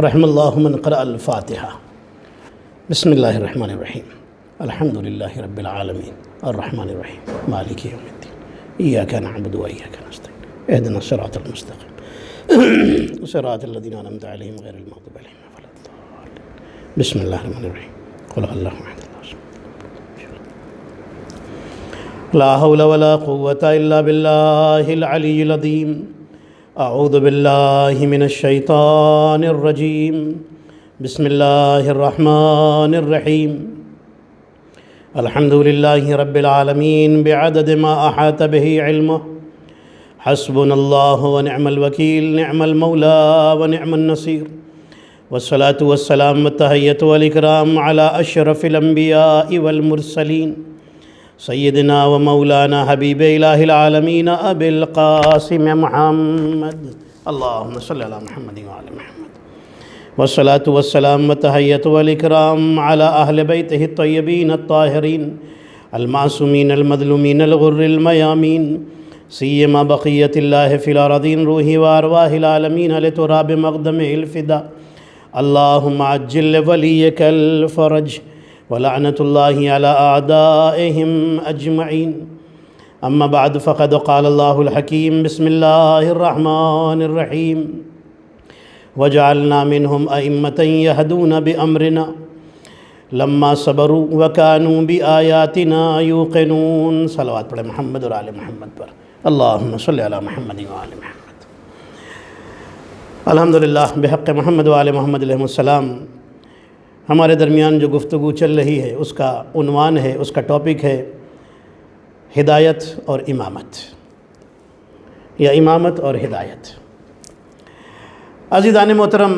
رحم اللہ من قرأ الفاتحہ۔ بسم اللہ الرحمن الرحیم، الحمد للہ رب العالمین الرحمن الرحیم مالک یوم الدین، ایاک نعبد و ایاک نستعین، اہدنا الصراط المستقیم صراط الذین انعمت علیہم غیر المغضوب علیہم ولا الضالین۔ بسم اللہ الرحمن الرحیم، قل اللہ احد لا حول ولا قوة الا باللہ العلی العظیم۔ اعوذ باللہ من الشیطان الرجیم، بسم اللہ الرحمن الرحیم۔ الحمد للہ رب العالمین بعدد ما احاط به علمہ، حسبنا اللہ ونعم الوکیل، نعم المولا ونعم النصیر، والصلاة والسلام والتحیۃ والاکرام علی اشرف الانبیاء والمرسلین، سیدنا و مولانا حبیب الہ العالمین ابی القاسم محمد، اللہم صلی علی محمد وعلی محمد، والصلاة والسلام والتحیۃ والاکرام علی اہل بیتہ الطیبین الطاہرین المعصومین المظلومین الغر المیامین، سیما بقیت اللہ فی الارضین روحی و ارواح العالمین لتراب مقدم الفدا، اللہم عجل ولیک الفرج ولعنت اللہ علی اعدائہم اجمعین۔ اما بعد فقد قال اللہ الحکیم، بسم اللہ الرحمن الرحیم، وجعلنا منہم ائمۃ یہدون بامرنا لما صبروا وکانوا بآیاتنا یوقنون۔ صلوات پڑھیں محمد اور آل محمد پر، اللہم صلی علی محمد وآل محمد۔ الحمدللہ بحق محمد وآل محمد علیہ السلام، ہمارے درمیان جو گفتگو چل رہی ہے اس کا عنوان ہے، اس کا ٹاپک ہے ہدایت اور امامت، یا امامت اور ہدایت۔ عزیزان محترم،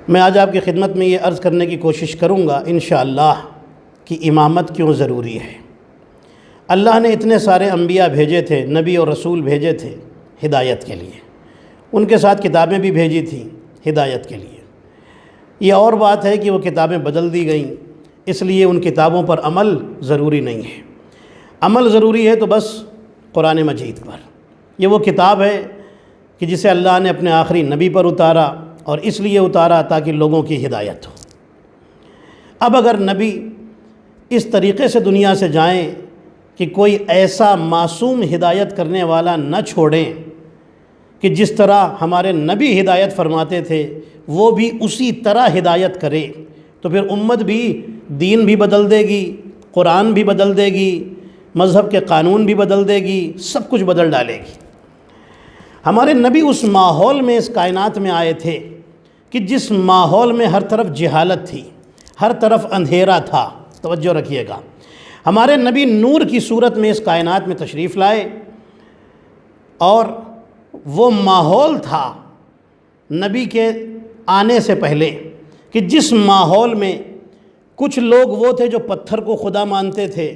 میں آج آپ کی خدمت میں یہ عرض کرنے کی کوشش کروں گا انشاءاللہ کہ امامت کیوں ضروری ہے۔ اللہ نے اتنے سارے انبیاء بھیجے تھے، نبی اور رسول بھیجے تھے ہدایت کے لیے، ان کے ساتھ کتابیں بھی بھیجی تھیں ہدایت کے لیے۔ یہ اور بات ہے کہ وہ کتابیں بدل دی گئیں، اس لیے ان کتابوں پر عمل ضروری نہیں ہے۔ عمل ضروری ہے تو بس قرآن مجید پر۔ یہ وہ کتاب ہے کہ جسے اللہ نے اپنے آخری نبی پر اتارا، اور اس لیے اتارا تاکہ لوگوں کی ہدایت ہو۔ اب اگر نبی اس طریقے سے دنیا سے جائیں کہ کوئی ایسا معصوم ہدایت کرنے والا نہ چھوڑیں کہ جس طرح ہمارے نبی ہدایت فرماتے تھے وہ بھی اسی طرح ہدایت کرے، تو پھر امت بھی دین بھی بدل دے گی، قرآن بھی بدل دے گی، مذہب کے قانون بھی بدل دے گی، سب کچھ بدل ڈالے گی۔ ہمارے نبی اس ماحول میں اس کائنات میں آئے تھے کہ جس ماحول میں ہر طرف جہالت تھی، ہر طرف اندھیرا تھا۔ توجہ رکھیے گا، ہمارے نبی نور کی صورت میں اس کائنات میں تشریف لائے، اور وہ ماحول تھا نبی کے آنے سے پہلے کہ جس ماحول میں کچھ لوگ وہ تھے جو پتھر کو خدا مانتے تھے،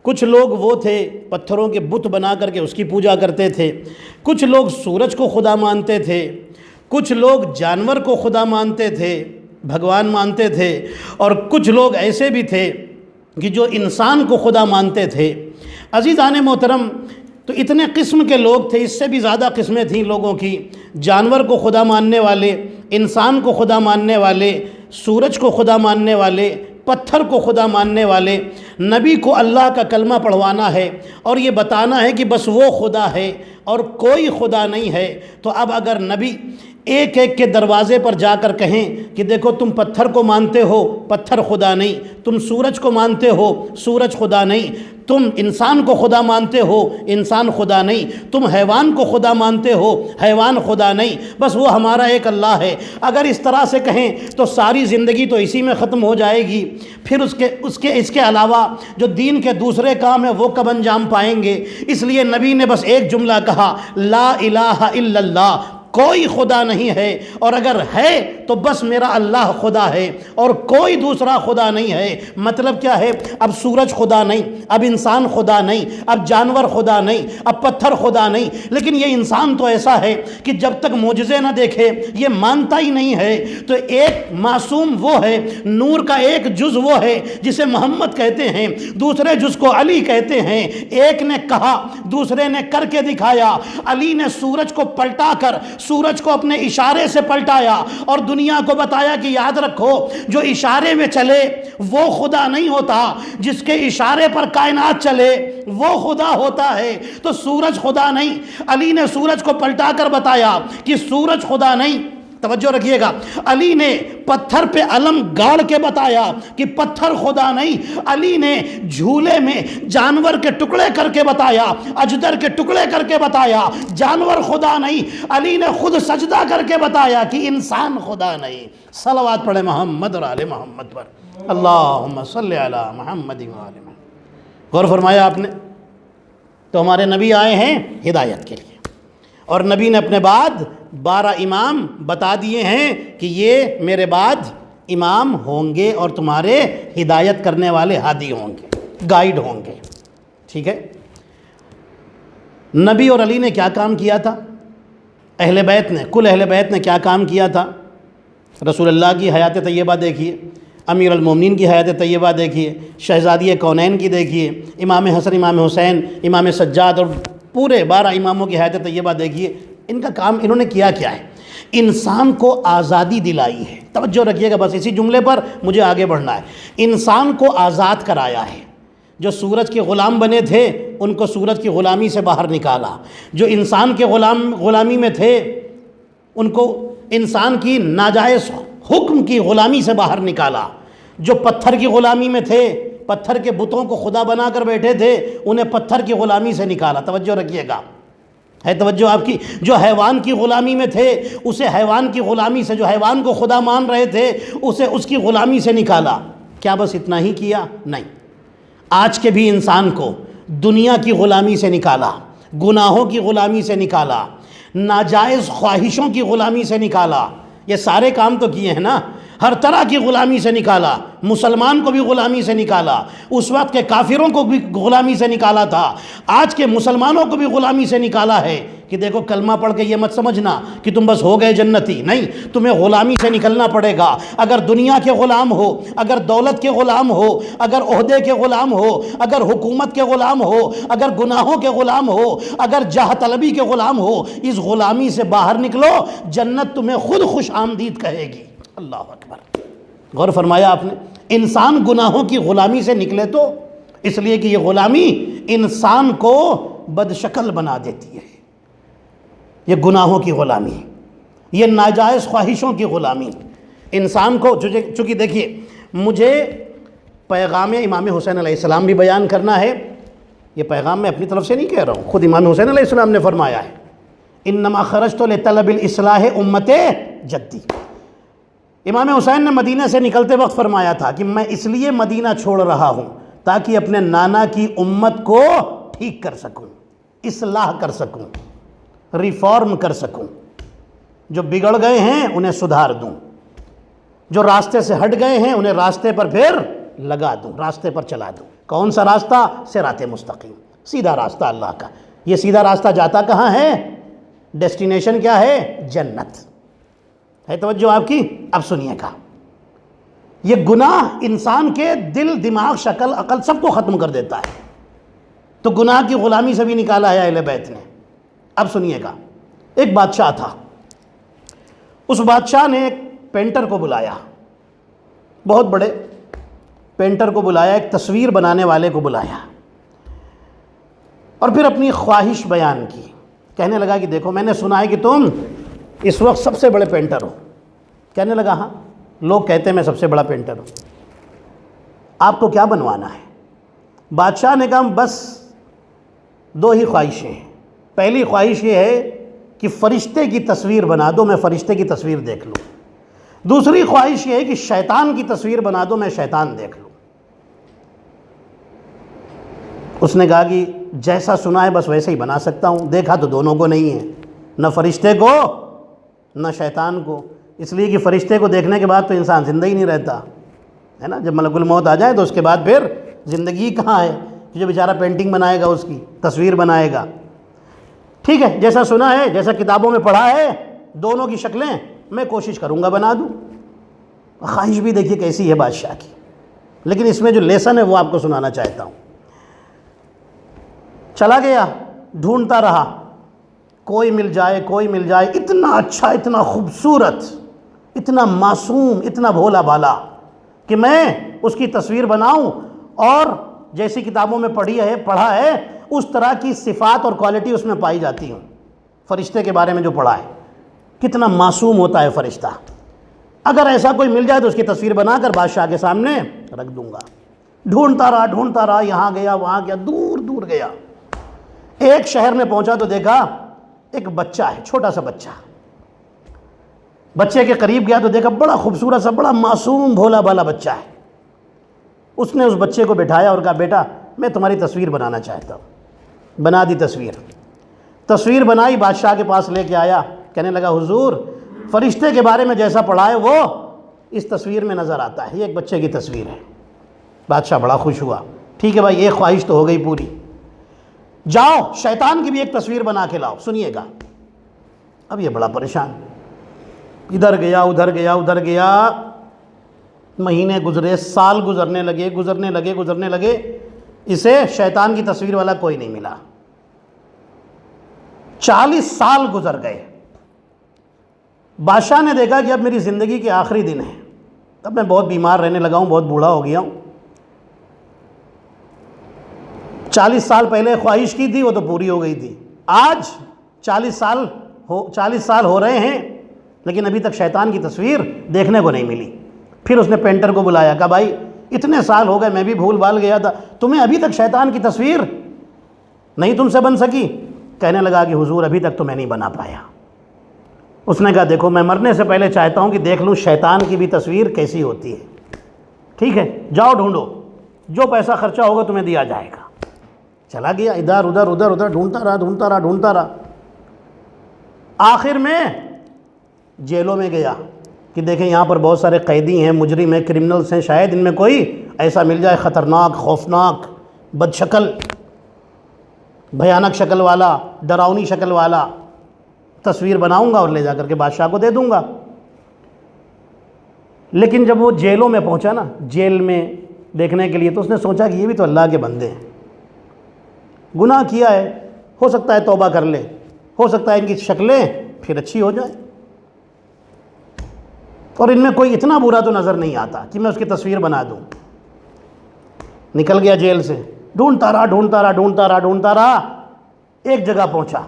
کچھ لوگ وہ تھے پتھروں کے بت بنا کر کے اس کی پوجا کرتے تھے، کچھ لوگ سورج کو خدا مانتے تھے، کچھ لوگ جانور کو خدا مانتے تھے، بھگوان مانتے تھے، اور کچھ لوگ ایسے بھی تھے کہ جو انسان کو خدا مانتے تھے۔ عزیزان محترم، تو اتنے قسم کے لوگ تھے، اس سے بھی زیادہ قسمیں تھیں لوگوں کی، جانور کو خدا ماننے والے، انسان کو خدا ماننے والے، سورج کو خدا ماننے والے، پتھر کو خدا ماننے والے۔ نبی کو اللہ کا کلمہ پڑھوانا ہے اور یہ بتانا ہے کہ بس وہ خدا ہے اور کوئی خدا نہیں ہے۔ تو اب اگر نبی ایک ایک کے دروازے پر جا کر کہیں کہ دیکھو تم پتھر کو مانتے ہو، پتھر خدا نہیں، تم سورج کو مانتے ہو، سورج خدا نہیں، تم انسان کو خدا مانتے ہو، انسان خدا نہیں، تم حیوان کو خدا مانتے ہو، حیوان خدا نہیں، بس وہ ہمارا ایک اللہ ہے۔ اگر اس طرح سے کہیں تو ساری زندگی تو اسی میں ختم ہو جائے گی، پھر اس کے علاوہ جو دین کے دوسرے کام ہیں وہ کب انجام پائیں گے؟ اس لیے نبی نے بس ایک جملہ کہا، لا الہ الا اللہ، کوئی خدا نہیں ہے، اور اگر ہے تو بس میرا اللہ خدا ہے اور کوئی دوسرا خدا نہیں ہے۔ مطلب کیا ہے؟ اب سورج خدا نہیں، اب انسان خدا نہیں، اب جانور خدا نہیں، اب پتھر خدا نہیں، لیکن یہ انسان تو ایسا ہے کہ جب تک معجزے نہ دیکھے یہ مانتا ہی نہیں ہے۔ تو ایک معصوم وہ ہے، نور کا ایک جز وہ ہے جسے محمد کہتے ہیں، دوسرے جز کو علی کہتے ہیں۔ ایک نے کہا، دوسرے نے کر کے دکھایا۔ علی نے سورج کو پلٹا کر سورج کو اپنے اشارے سے پلٹایا اور دنیا کو بتایا کہ یاد رکھو جو اشارے میں چلے وہ خدا نہیں ہوتا، جس کے اشارے پر کائنات چلے وہ خدا ہوتا ہے۔ تو سورج خدا نہیں، علی نے سورج کو پلٹا کر بتایا کہ سورج خدا نہیں۔ توجہ رکھیے گا، علی نے پتھر پہ علم گاڑ کے بتایا کہ پتھر خدا نہیں، علی نے جھولے میں جانور کے ٹکڑے کر کے بتایا، اجدر کے ٹکڑے کر کے بتایا جانور خدا نہیں، علی نے خود سجدہ کر کے بتایا کہ انسان خدا نہیں۔ صلوات پڑھے محمد اور آل محمد پر، اللہم صلی علی محمد و آل محمد۔ غور فرمایا آپ نے؟ تو ہمارے نبی آئے ہیں ہدایت کے لیے، اور نبی نے اپنے بعد 12 امام بتا دیے ہیں کہ یہ میرے بعد امام ہوں گے اور تمہارے ہدایت کرنے والے ہادی ہوں گے، گائیڈ ہوں گے۔ ٹھیک ہے، نبی اور علی نے کیا کام کیا تھا؟ اہل بیت نے، کل اہل بیت نے کیا کام کیا تھا؟ رسول اللہ کی حیات طیبہ دیکھیے، امیر المومنین کی حیات طیبہ دیکھیے، شہزادی کونین کی دیکھیے، امام حسن، امام حسین، امام سجاد اور پورے 12 اماموں کی حیات طیبہ دیکھیے۔ ان کا کام انہوں نے کیا کیا ہے؟ انسان کو آزادی دلائی ہے۔ توجہ رکھیے گا، بس اسی جملے پر مجھے آگے بڑھنا ہے۔ انسان کو آزاد کرایا ہے۔ جو سورج کے غلام بنے تھے ان کو سورج کی غلامی سے باہر نکالا، جو انسان کے غلامی میں تھے ان کو انسان کی ناجائز حکم کی غلامی سے باہر نکالا، جو پتھر کی غلامی میں تھے، پتھر کے بتوں کو خدا بنا کر بیٹھے تھے، انہیں پتھر کی غلامی سے نکالا۔ توجہ رکھیے گا، ہے توجہ آپ کی؟ جو حیوان کی غلامی میں تھے اسے حیوان کی غلامی سے، جو حیوان کو خدا مان رہے تھے اسے اس کی غلامی سے نکالا۔ کیا بس اتنا ہی کیا؟ نہیں، آج کے بھی انسان کو دنیا کی غلامی سے نکالا، گناہوں کی غلامی سے نکالا، ناجائز خواہشوں کی غلامی سے نکالا۔ یہ سارے کام تو کیے ہیں نا، ہر طرح کی غلامی سے نکالا، مسلمان کو بھی غلامی سے نکالا، اس وقت کے کافروں کو بھی غلامی سے نکالا تھا، آج کے مسلمانوں کو بھی غلامی سے نکالا ہے کہ دیکھو کلمہ پڑھ کے یہ مت سمجھنا کہ تم بس ہو گئے جنتی، نہیں، تمہیں غلامی سے نکلنا پڑے گا۔ اگر دنیا کے غلام ہو، اگر دولت کے غلام ہو، اگر عہدے کے غلام ہو، اگر حکومت کے غلام ہو، اگر گناہوں کے غلام ہو، اگر جاہ طلبی کے غلام ہو، اس غلامی سے باہر نکلو، جنت تمہیں خود خوش آمدید کہے گی۔ اللہ اکبر، غور فرمایا آپ نے؟ انسان گناہوں کی غلامی سے نکلے تو اس لیے کہ یہ غلامی انسان کو بدشکل بنا دیتی ہے، یہ گناہوں کی غلامی، یہ ناجائز خواہشوں کی غلامی انسان کو۔ چونکہ دیکھیے مجھے پیغام امام حسین علیہ السلام بھی بیان کرنا ہے، یہ پیغام میں اپنی طرف سے نہیں کہہ رہا ہوں، خود امام حسین علیہ السلام نے فرمایا ہے انما خرجت لطلب الاصلاح امت جدی۔ امام حسین نے مدینہ سے نکلتے وقت فرمایا تھا کہ میں اس لیے مدینہ چھوڑ رہا ہوں تاکہ اپنے نانا کی امت کو ٹھیک کر سکوں، اصلاح کر سکوں، ریفارم کر سکوں، جو بگڑ گئے ہیں انہیں سدھار دوں، جو راستے سے ہٹ گئے ہیں انہیں راستے پر پھر لگا دوں، راستے پر چلا دوں۔ کون سا راستہ؟ صراط مستقیم، سیدھا راستہ اللہ کا۔ یہ سیدھا راستہ جاتا کہاں ہے؟ ڈیسٹینیشن کیا ہے؟ جنت ہے۔ توجہ آپ کی؟ اب سنیے گا، یہ گناہ انسان کے دل، دماغ، شکل، عقل سب کو ختم کر دیتا ہے، تو گناہ کی غلامی سے بھی نکالا ہے اہل بیت نے۔ اب سنیے گا، ایک بادشاہ تھا، اس بادشاہ نے ایک پینٹر کو بلایا، بہت بڑے پینٹر کو بلایا، ایک تصویر بنانے والے کو بلایا، اور پھر اپنی خواہش بیان کی۔ کہنے لگا کہ دیکھو میں نے سنا ہے کہ تم اس وقت سب سے بڑے پینٹر ہو۔ کہنے لگا ہاں، لوگ کہتے ہیں میں سب سے بڑا پینٹر ہوں، آپ کو کیا بنوانا ہے؟ بادشاہ نے کہا بس 2 ہی خواہشیں ہیں، پہلی خواہش یہ ہے کہ فرشتے کی تصویر بنا دو، میں فرشتے کی تصویر دیکھ لوں، دوسری خواہش یہ ہے کہ شیطان کی تصویر بنا دو، میں شیطان دیکھ لوں۔ اس نے کہا کہ جیسا سنا ہے بس ویسے ہی بنا سکتا ہوں، دیکھا تو دونوں کو نہیں ہے، نہ فرشتے کو نہ شیطان کو، اس لیے کہ فرشتے کو دیکھنے کے بعد تو انسان زندہ ہی نہیں رہتا ہے نا، جب ملک الموت آ جائے تو اس کے بعد پھر زندگی کہاں ہے؟ جو بیچارہ پینٹنگ بنائے گا، اس کی تصویر بنائے گا۔ ٹھیک ہے، جیسا سنا ہے، جیسا کتابوں میں پڑھا ہے، دونوں کی شکلیں میں کوشش کروں گا بنا دوں۔ خواہش بھی دیکھیے کیسی ہے بادشاہ کی، لیکن اس میں جو لیسن ہے وہ آپ کو سنانا چاہتا ہوں۔ چلا گیا، ڈھونڈتا رہا، کوئی مل جائے اتنا اچھا، اتنا خوبصورت، اتنا معصوم، اتنا بھولا بالا کہ میں اس کی تصویر بناؤں اور جیسی کتابوں میں پڑھا ہے اس طرح کی صفات اور کوالٹی اس میں پائی جاتی ہوں۔ فرشتے کے بارے میں جو پڑھا ہے، کتنا معصوم ہوتا ہے فرشتہ، اگر ایسا کوئی مل جائے تو اس کی تصویر بنا کر بادشاہ کے سامنے رکھ دوں گا۔ ڈھونڈتا رہا، یہاں گیا وہاں گیا، دور دور گیا، ایک شہر میں پہنچا تو دیکھا ایک بچہ ہے، چھوٹا سا بچہ۔ بچے کے قریب گیا تو دیکھا بڑا خوبصورت سا، بڑا معصوم بھولا بالا بچہ ہے۔ اس نے اس بچے کو بٹھایا اور کہا بیٹا میں تمہاری تصویر بنانا چاہتا ہوں۔ بنا دی تصویر بنائی، بادشاہ کے پاس لے کے آیا، کہنے لگا حضور فرشتے کے بارے میں جیسا پڑھا ہے وہ اس تصویر میں نظر آتا ہے، یہ ایک بچے کی تصویر ہے۔ بادشاہ بڑا خوش ہوا، ٹھیک ہے بھائی ایک خواہش تو ہو گئی پوری، جاؤ شیطان کی بھی ایک تصویر بنا کے لاؤ، سنیے گا۔ اب یہ بڑا پریشان، ادھر گیا، مہینے گزرے، سال گزرنے لگے، اسے شیطان کی تصویر والا کوئی نہیں ملا۔ 40 سال گزر گئے۔ بادشاہ نے دیکھا کہ اب میری زندگی کے آخری دن ہیں، اب میں بہت بیمار رہنے لگا ہوں، بہت بوڑھا ہو گیا ہوں۔ 40 سال پہلے خواہش کی تھی وہ تو پوری ہو گئی تھی، آج 40 سال ہو رہے ہیں لیکن ابھی تک شیطان کی تصویر دیکھنے کو نہیں ملی۔ پھر اس نے پینٹر کو بلایا، کہا بھائی اتنے سال ہو گئے، میں بھی بھول بھال گیا تھا، تمہیں ابھی تک شیطان کی تصویر نہیں تم سے بن سکی؟ کہنے لگا کہ حضور ابھی تک تو میں نہیں بنا پایا۔ اس نے کہا دیکھو میں مرنے سے پہلے چاہتا ہوں کہ دیکھ لوں شیطان کی بھی تصویر کیسی ہوتی ہے، ٹھیک ہے جاؤ ڈھونڈو، جو پیسہ خرچہ ہوگا تمہیں دیا جائے گا۔ چلا گیا ادھر ادھر ڈھونڈتا رہا، آخر میں جیلوں میں گیا کہ دیکھیں یہاں پر بہت سارے قیدی ہیں، مجرم ہیں، کرمنلز ہیں، شاید ان میں کوئی ایسا مل جائے خطرناک، خوفناک، بد شکل، بھیانک شکل والا، ڈراؤنی شکل والا، تصویر بناؤں گا اور لے جا کر کے بادشاہ کو دے دوں گا۔ لیکن جب وہ جیلوں میں پہنچا نا، جیل میں دیکھنے کے لیے، تو اس نے سوچا کہ یہ بھی تو اللہ کے بندے ہیں، گناہ کیا ہے، ہو سکتا ہے توبہ کر لے، ہو سکتا ہے ان کی شکلیں پھر اچھی ہو جائیں، اور ان میں کوئی اتنا برا تو نظر نہیں آتا کہ میں اس کی تصویر بنا دوں۔ نکل گیا جیل سے، ڈھونڈتا رہا، ایک جگہ پہنچا،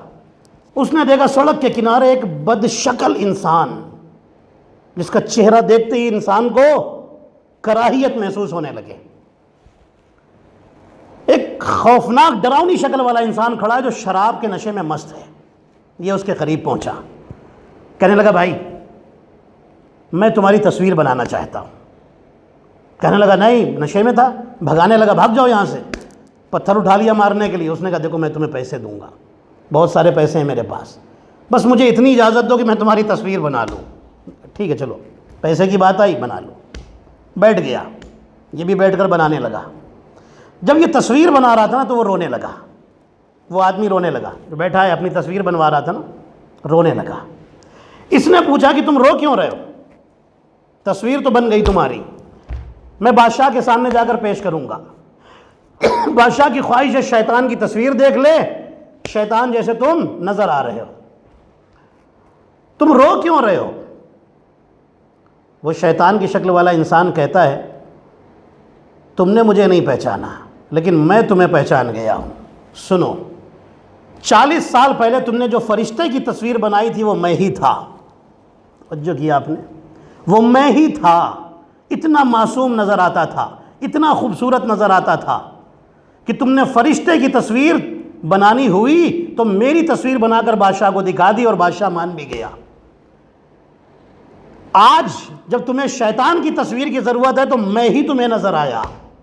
اس نے دیکھا سڑک کے کنارے ایک بد شکل انسان، جس کا چہرہ دیکھتے ہی انسان کو کراہیت محسوس ہونے لگے۔ ایک خوفناک ڈراؤنی شکل والا انسان کھڑا ہے جو شراب کے نشے میں مست ہے۔ یہ اس کے قریب پہنچا، کہنے لگا بھائی میں تمہاری تصویر بنانا چاہتا ہوں۔ کہنے لگا نہیں، نشے میں تھا، بھگانے لگا بھاگ جاؤ یہاں سے، پتھر اٹھا لیا مارنے کے لیے۔ اس نے کہا دیکھو میں تمہیں پیسے دوں گا، بہت سارے پیسے ہیں میرے پاس، بس مجھے اتنی اجازت دو کہ میں تمہاری تصویر بنا لوں۔ ٹھیک ہے چلو، پیسے کی بات آئی، بنا لو۔ بیٹھ گیا، یہ بھی بیٹھ کر بنانے لگا۔ جب یہ تصویر بنا رہا تھا نا تو وہ رونے لگا، وہ آدمی رونے لگا جو بیٹھا ہے اپنی تصویر بنوا رہا تھا نا، رونے لگا۔ اس نے پوچھا کہ تم رو کیوں رہے ہو؟ تصویر تو بن گئی تمہاری، میں بادشاہ کے سامنے جا کر پیش کروں گا، بادشاہ کی خواہش ہے شیطان کی تصویر دیکھ لے، شیطان جیسے تم نظر آ رہے ہو، تم رو کیوں رہے ہو؟ وہ شیطان کی شکل والا انسان کہتا ہے تم نے مجھے نہیں پہچانا لیکن میں تمہیں پہچان گیا ہوں۔ سنو، 40 سال پہلے تم نے جو فرشتے کی تصویر بنائی تھی وہ میں ہی تھا۔ توجہ کیا آپ نے؟ وہ میں ہی تھا، اتنا معصوم نظر آتا تھا، اتنا خوبصورت نظر آتا تھا کہ تم نے فرشتے کی تصویر بنانی ہوئی تو میری تصویر بنا کر بادشاہ کو دکھا دی اور بادشاہ مان بھی گیا۔ آج جب تمہیں شیطان کی تصویر کی ضرورت ہے تو میں ہی تمہیں نظر آیا،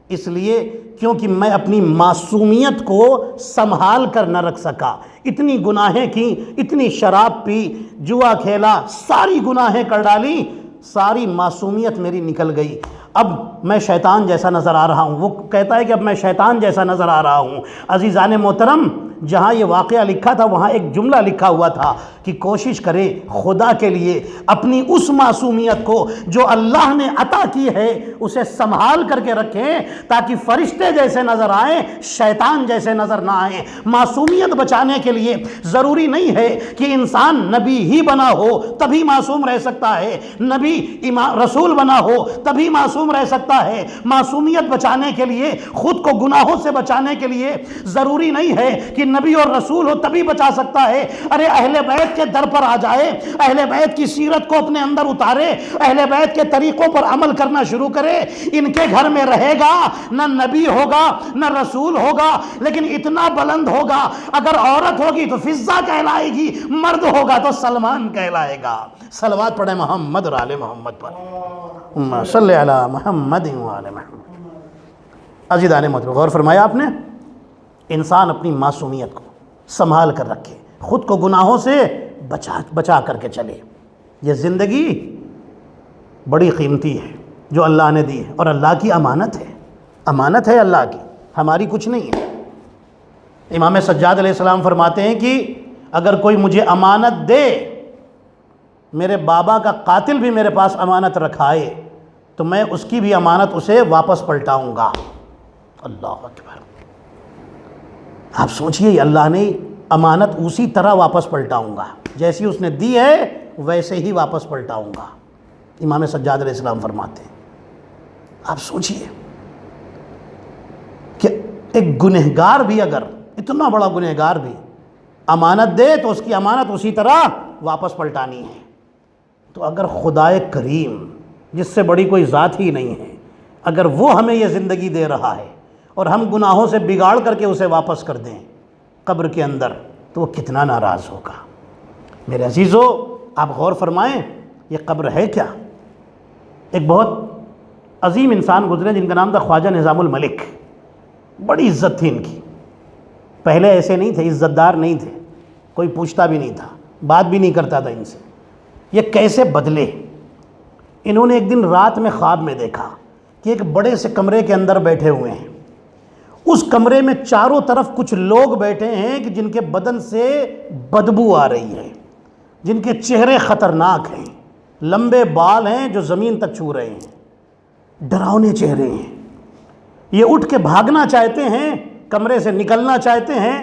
اس لیے کیونکہ میں اپنی معصومیت کو سنبھال کر نہ رکھ سکا، اتنی گناہیں کی، اتنی شراب پی، جوا کھیلا، ساری گناہیں کر ڈالی، ساری معصومیت میری نکل گئی، اب میں شیطان جیسا نظر آ رہا ہوں۔ وہ کہتا ہے کہ اب میں شیطان جیسا نظر آ رہا ہوں۔ عزیزان محترم، جہاں یہ واقعہ لکھا تھا وہاں ایک جملہ لکھا ہوا تھا کہ کوشش کرے خدا کے لیے اپنی اس معصومیت کو جو اللہ نے عطا کی ہے اسے سنبھال کر کے رکھیں، تاکہ فرشتے جیسے نظر آئیں، شیطان جیسے نظر نہ آئیں۔ معصومیت بچانے کے لیے ضروری نہیں ہے کہ انسان نبی ہی بنا ہو تبھی معصوم رہ سکتا ہے، نبی رسول بنا ہو تبھی معصوم رہ سکتا ہے۔ معصومیت بچانے کے لیے، خود کو گناہوں سے بچانے کے لیے ضروری نہیں ہے کہ نبی اور رسول ہو تبھی بچا سکتا ہے۔ ارے اہل بیت کے در پر آ جائے، اہل بیت کی سیرت کو اپنے اندر اتارے، اہل بیت کے طریقوں پر عمل کرنا شروع کرے۔ ان کے گھر میں رہے گا، نہ نبی ہوگا نہ رسول ہوگا، لیکن اتنا بلند ہوگا، اگر عورت ہوگی تو فضہ کہلائے گی، مرد ہوگا تو سلمان کہلائے گا۔ صلوات پڑھیں محمد اور آل محمد پر، اللہم صلی علی محمد و آل محمد۔ عزیزان محترم، غور فرمایا آپ نے؟ انسان اپنی معصومیت کو سنبھال کر رکھے، خود کو گناہوں سے بچا کر کے چلے۔ یہ زندگی بڑی قیمتی ہے جو اللہ نے دی ہے، اور اللہ کی امانت ہے، امانت ہے اللہ کی، ہماری کچھ نہیں ہے۔ امام سجاد علیہ السلام فرماتے ہیں کہ اگر کوئی مجھے امانت دے، میرے بابا کا قاتل بھی میرے پاس امانت رکھائے تو میں اس کی بھی امانت اسے واپس پلٹاؤں گا۔ اللہ اکبر! آپ سوچئے، اللہ نے امانت اسی طرح واپس پلٹاؤں گا، جیسی اس نے دی ہے ویسے ہی واپس پلٹاؤں گا، امام سجاد علیہ السلام فرماتے ہیں۔ آپ سوچئے کہ ایک گنہگار بھی، اگر اتنا بڑا گنہگار بھی امانت دے تو اس کی امانت اسی طرح واپس پلٹانی ہے، تو اگر خدائے کریم جس سے بڑی کوئی ذات ہی نہیں ہے، اگر وہ ہمیں یہ زندگی دے رہا ہے اور ہم گناہوں سے بگاڑ کر کے اسے واپس کر دیں قبر کے اندر، تو وہ کتنا ناراض ہوگا۔ میرے عزیزو، آپ غور فرمائیں، یہ قبر ہے کیا؟ ایک بہت عظیم انسان گزرے جن کا نام تھا خواجہ نظام الملک، بڑی عزت تھی ان کی، پہلے ایسے نہیں تھے، عزت دار نہیں تھے، کوئی پوچھتا بھی نہیں تھا، بات بھی نہیں کرتا تھا ان سے۔ یہ کیسے بدلے؟ انہوں نے ایک دن رات میں خواب میں دیکھا کہ ایک بڑے سے کمرے کے اندر بیٹھے ہوئے ہیں، اس کمرے میں چاروں طرف کچھ لوگ بیٹھے ہیں کہ جن کے بدن سے بدبو آ رہی ہے، جن کے چہرے خطرناک ہیں، لمبے بال ہیں جو زمین تک چھو رہے ہیں، ڈراؤنے چہرے ہیں۔ یہ اٹھ کے بھاگنا چاہتے ہیں، کمرے سے نکلنا چاہتے ہیں،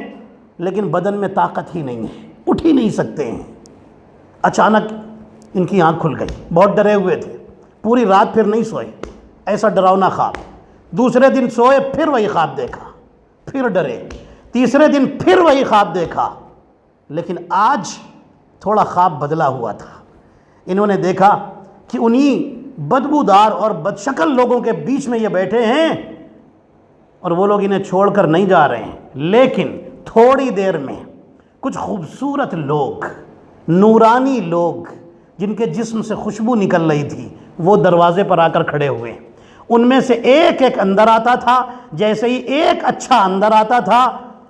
لیکن بدن میں طاقت ہی نہیں ہے، اٹھ ہی نہیں سکتے ہیں۔ اچانک ان کی آنکھ کھل گئی، بہت ڈرے ہوئے تھے، پوری رات پھر نہیں سوئے، ایسا ڈراؤنا خواب۔ دوسرے دن سوئے، پھر وہی خواب دیکھا، پھر ڈرے۔ تیسرے دن پھر وہی خواب دیکھا، لیکن آج تھوڑا خواب بدلا ہوا تھا۔ انہوں نے دیکھا کہ انہی بدبودار اور بدشکل لوگوں کے بیچ میں یہ بیٹھے ہیں، اور وہ لوگ انہیں چھوڑ کر نہیں جا رہے ہیں، لیکن تھوڑی دیر میں کچھ خوبصورت لوگ، نورانی لوگ جن کے جسم سے خوشبو نکل رہی تھی، وہ دروازے پر آ کر کھڑے ہوئے۔ ان میں سے ایک ایک اندر آتا تھا، جیسے ہی ایک اچھا اندر آتا تھا،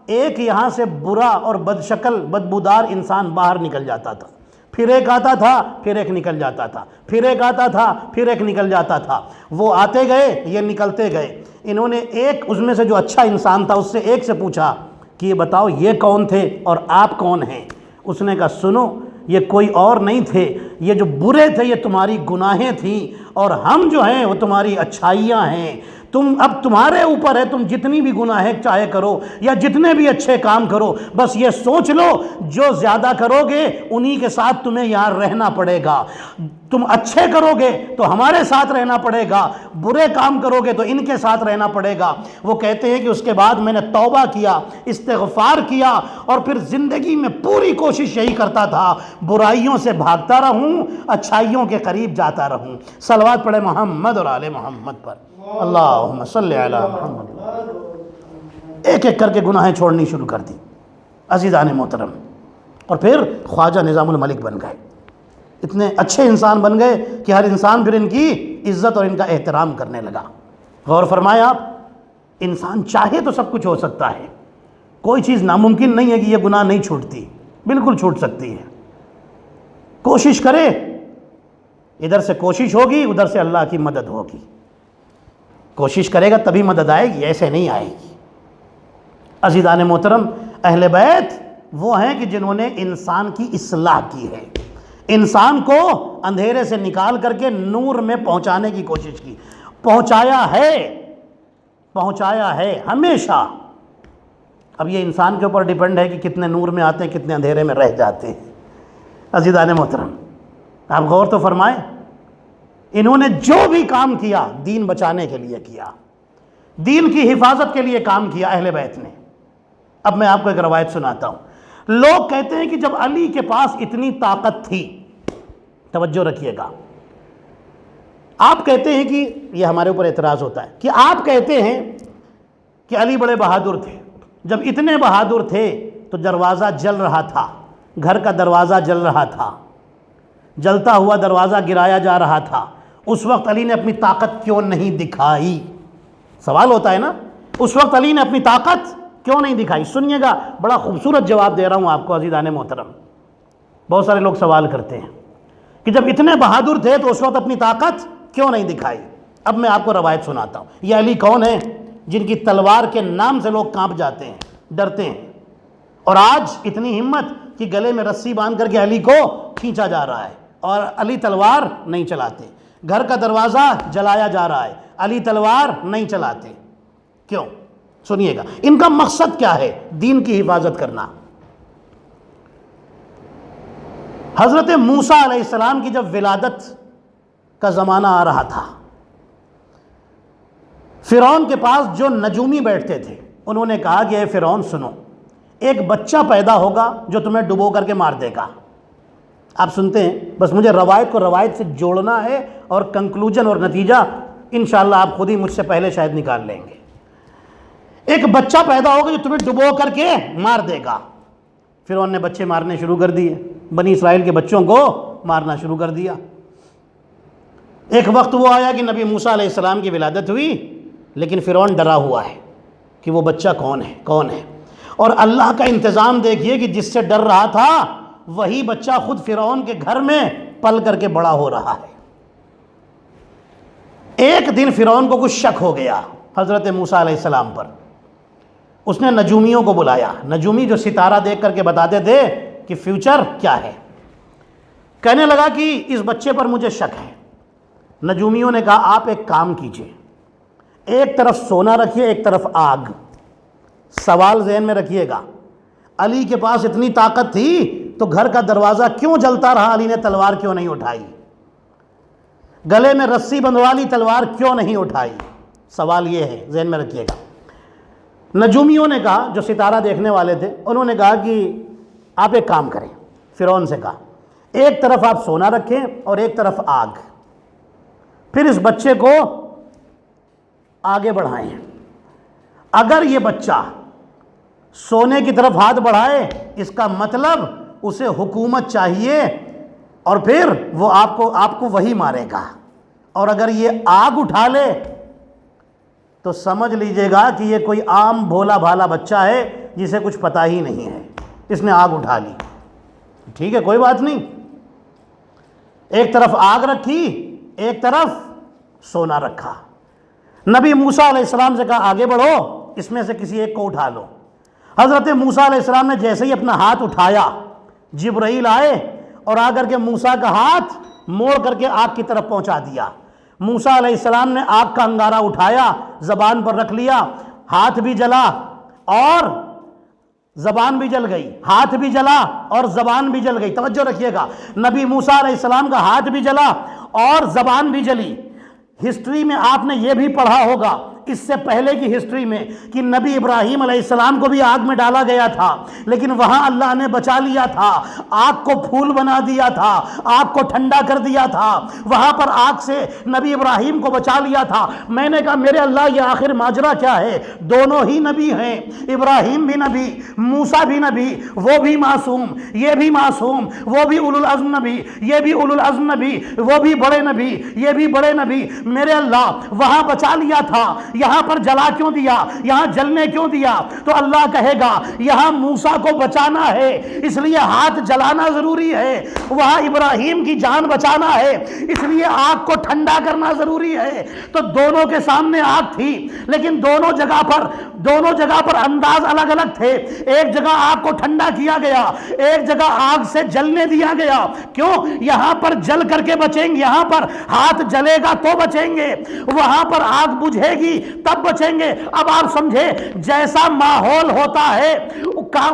ایک یہاں سے برا اور بدشکل بدبودار انسان باہر نکل جاتا تھا، پھر ایک آتا تھا، پھر ایک نکل جاتا تھا، پھر ایک آتا تھا، پھر ایک نکل جاتا تھا۔ وہ آتے گئے، یہ نکلتے گئے۔ انہوں نے ایک اس میں سے جو اچھا انسان تھا اس سے ایک سے پوچھا کہ یہ بتاؤ یہ کون تھے اور آپ کون ہیں؟ اس نے کہا سنو، یہ کوئی اور نہیں تھے، یہ جو برے تھے یہ تمہاری گناہیں تھیں، اور ہم جو ہیں وہ تمہاری اچھائیاں ہیں۔ اب تمہارے اوپر ہے، تم جتنی بھی گناہیں چاہے کرو یا جتنے بھی اچھے کام کرو، بس یہ سوچ لو جو زیادہ کرو گے انہی کے ساتھ تمہیں یہاں رہنا پڑے گا۔ تم اچھے کرو گے تو ہمارے ساتھ رہنا پڑے گا، برے کام کرو گے تو ان کے ساتھ رہنا پڑے گا۔ وہ کہتے ہیں کہ اس کے بعد میں نے توبہ کیا، استغفار کیا، اور پھر زندگی میں پوری کوشش یہی کرتا تھا برائیوں سے بھاگتا رہوں، اچھائیوں کے قریب جاتا رہوں۔ صلوات پڑھے محمد اور آل محمد پر، اللہم صلی علی محمد۔ ایک ایک کر کے گناہیں چھوڑنی شروع کر دی عزیزان محترم، اور پھر خواجہ نظام الملک بن گئے۔ اتنے اچھے انسان بن گئے کہ ہر انسان پھر ان کی عزت اور ان کا احترام کرنے لگا۔ غور فرمائیں آپ، انسان چاہے تو سب کچھ ہو سکتا ہے، کوئی چیز ناممکن نہیں ہے کہ یہ گناہ نہیں چھوٹتی، بالکل چھوٹ سکتی ہے۔ کوشش کرے، ادھر سے کوشش ہوگی، ادھر سے اللہ کی مدد ہوگی۔ کوشش کرے گا تبھی مدد آئے گی، ایسے نہیں آئے گی۔ عزیزان محترم، اہل بیت وہ ہیں کہ جنہوں نے انسان کی اصلاح کی ہے، انسان کو اندھیرے سے نکال کر کے نور میں پہنچانے کی کوشش کی، پہنچایا ہے ہمیشہ۔ اب یہ انسان کے اوپر ڈیپینڈ ہے کہ کتنے نور میں آتے ہیں، کتنے اندھیرے میں رہ جاتے ہیں۔ عزیزان محترم، آپ غور تو فرمائیں، انہوں نے جو بھی کام کیا دین بچانے کے لیے کیا، دین کی حفاظت کے لیے کام کیا اہل بیت نے۔ اب میں آپ کو ایک روایت سناتا ہوں۔ لوگ کہتے ہیں کہ جب علی کے پاس اتنی طاقت تھی، توجہ رکھیے گا، آپ کہتے ہیں کہ یہ ہمارے اوپر اعتراض ہوتا ہے کہ آپ کہتے ہیں کہ علی بڑے بہادر تھے، جب اتنے بہادر تھے تو دروازہ جل رہا تھا، گھر کا دروازہ جل رہا تھا، جلتا ہوا دروازہ گرایا جا رہا تھا، اس وقت علی نے اپنی طاقت کیوں نہیں دکھائی؟ سوال ہوتا ہے نا، اس وقت علی نے اپنی طاقت کیوں نہیں دکھائی؟ سنیے گا، بڑا خوبصورت جواب دے رہا ہوں آپ کو عزیزان محترم۔ بہت سارے لوگ سوال کرتے ہیں کہ جب اتنے بہادر تھے تو اس وقت اپنی طاقت کیوں نہیں دکھائی؟ اب میں آپ کو روایت سناتا ہوں۔ یہ علی کون ہیں جن کی تلوار کے نام سے لوگ کانپ جاتے ہیں، ڈرتے ہیں، اور آج اتنی ہمت کہ گلے میں رسی باندھ کر کے علی کو کھینچا جا رہا ہے، اور علی تلوار نہیں چلاتے۔ گھر کا دروازہ جلایا جا رہا ہے، علی تلوار نہیں چلاتے۔ کیوں؟ سنیے گا، ان کا مقصد کیا ہے؟ دین کی حفاظت کرنا۔ حضرت موسیٰ علیہ السلام کی جب ولادت کا زمانہ آ رہا تھا، فرعون کے پاس جو نجومی بیٹھتے تھے انہوں نے کہا کہ اے فرعون سنو، ایک بچہ پیدا ہوگا جو تمہیں ڈبو کر کے مار دے گا۔ آپ سنتے ہیں، بس مجھے روایت کو روایت سے جوڑنا ہے، اور کنکلوژن اور نتیجہ انشاءاللہ آپ خود ہی مجھ سے پہلے شاید نکال لیں گے۔ ایک بچہ پیدا ہوگا جو تمہیں ڈبو کر کے مار دے گا۔ فرعون نے بچے مارنے شروع کر دیے، بنی اسرائیل کے بچوں کو مارنا شروع کر دیا۔ ایک وقت وہ آیا کہ نبی موسیٰ علیہ السلام کی ولادت ہوئی، لیکن فرعون ڈرا ہوا ہے کہ وہ بچہ کون ہے، اور اللہ کا انتظام دیکھیے کہ جس سے ڈر رہا تھا وہی بچہ خود فرعون کے گھر میں پل کر کے بڑا ہو رہا ہے۔ ایک دن فرعون کو کچھ شک ہو گیا حضرت موسیٰ علیہ السلام پر، اس نے نجومیوں کو بلایا۔ نجومی جو ستارہ دیکھ کر کے بتاتے تھے کہ فیوچر کیا ہے، کہنے لگا کہ اس بچے پر مجھے شک ہے۔ نجومیوں نے کہا آپ ایک کام کیجئے، ایک طرف سونا رکھیے، ایک طرف آگ۔ سوال ذہن میں رکھیے گا، علی کے پاس اتنی طاقت تھی تو گھر کا دروازہ کیوں جلتا رہا؟ علی نے تلوار کیوں نہیں اٹھائی؟ گلے میں رسی بندھوا لی، تلوار کیوں نہیں اٹھائی؟ سوال یہ ہے، ذہن میں رکھیے گا۔ نجومیوں نے کہا، جو ستارہ دیکھنے والے تھے انہوں نے کہا کہ آپ ایک کام کریں، فرعون سے کہا ایک طرف آپ سونا رکھیں اور ایک طرف آگ، پھر اس بچے کو آگے بڑھائیں۔ اگر یہ بچہ سونے کی طرف ہاتھ بڑھائے اس کا مطلب اسے حکومت چاہیے، اور پھر وہ آپ کو وہی مارے گا، اور اگر یہ آگ اٹھا لے تو سمجھ لیجئے گا کہ یہ کوئی عام بھولا بھالا بچہ ہے جسے کچھ پتہ ہی نہیں ہے، اس نے آگ اٹھا لی۔ ٹھیک ہے، کوئی بات نہیں، ایک طرف آگ رکھی، ایک طرف سونا رکھا۔ نبی موسیٰ علیہ السلام سے کہا آگے بڑھو، اس میں سے کسی ایک کو اٹھا لو۔ حضرت موسیٰ علیہ السلام نے جیسے ہی اپنا ہاتھ اٹھایا، جبرائیل آئے اور آ کر کے موسیٰ کا ہاتھ موڑ کر کے آگ کی طرف پہنچا دیا۔ موسیٰ علیہ السلام نے آگ کا انگارہ اٹھایا، زبان پر رکھ لیا، ہاتھ بھی جلا اور زبان بھی جل گئی، ہاتھ بھی جلا اور زبان بھی جل گئی۔ توجہ رکھیے گا، نبی موسیٰ علیہ السلام کا ہاتھ بھی جلا اور زبان بھی جلی۔ ہسٹری میں آپ نے یہ بھی پڑھا ہوگا اس سے پہلے کی ہسٹری میں کہ نبی ابراہیم علیہ السلام کو بھی آگ میں ڈالا گیا تھا، لیکن وہاں اللہ نے بچا لیا تھا، آگ کو پھول بنا دیا تھا، آگ کو ٹھنڈا کر دیا تھا، وہاں پر آگ سے نبی ابراہیم کو بچا لیا تھا۔ میں نے کہا میرے اللہ یہ آخر ماجرا کیا ہے؟ دونوں ہی نبی ہیں، ابراہیم بھی نبی، موسیٰ بھی نبی، وہ بھی معصوم، یہ بھی معصوم، وہ بھی اولو العزم نبی، یہ بھی اولو العزم نبی، وہ بھی بڑے نبی، یہ بھی بڑے نبی۔ میرے اللہ وہاں بچا لیا تھا، یہاں پر جلا کیوں دیا، یہاں جلنے کیوں دیا؟ تو اللہ کہے گا یہاں موسیٰ کو بچانا ہے اس لیے ہاتھ جلانا ضروری ہے، وہاں ابراہیم کی جان بچانا ہے اس لیے آگ کو ٹھنڈا کرنا ضروری ہے۔ تو دونوں کے سامنے آگ تھی لیکن دونوں جگہ پر انداز الگ الگ تھے۔ ایک جگہ آگ کو ٹھنڈا کیا گیا، ایک جگہ آگ سے جلنے دیا گیا۔ کیوں؟ یہاں پر جل کر کے بچیں گے، یہاں پر ہاتھ جلے گا تو بچیں گے، وہاں پر آگ بجھے گی تب بچیں گے۔ اب آپ سمجھے جیسا ماحول ہوتا ہے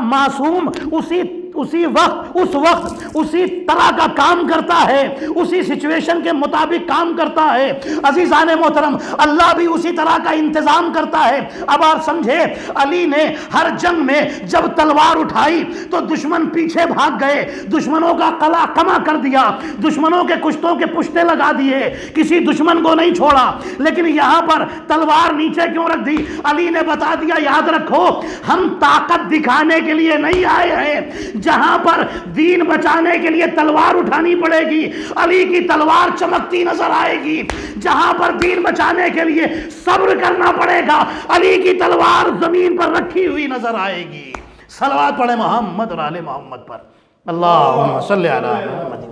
معصوم اسی وقت اسی طرح کا کام کرتا ہے، اسی سچویشن کے مطابق کام کرتا ہے۔ عزیزان محترم، اللہ بھی اسی طرح کا انتظام کرتا ہے۔ اب آپ سمجھے علی نے ہر جنگ میں جب تلوار اٹھائی تو دشمن پیچھے بھاگ گئے، دشمنوں کا قلع کما کر دیا، دشمنوں کے کشتوں کے پشتے لگا دیے، کسی دشمن کو نہیں چھوڑا۔ لیکن یہاں پر تلوار نیچے کیوں رکھ دی؟ علی نے بتا دیا یاد رکھو ہم طاقت دکھانے کے لیے نہیں آئے ہیں، جہاں پر دین بچانے کے لیے تلوار اٹھانی پڑے گی علی کی تلوار چمکتی نظر آئے گی، جہاں پر دین بچانے کے لیے صبر کرنا پڑے گا علی کی تلوار زمین پر رکھی ہوئی نظر آئے گی۔ صلوات پڑھیں محمد اور آل محمد پر، اللہم صلی علی محمد۔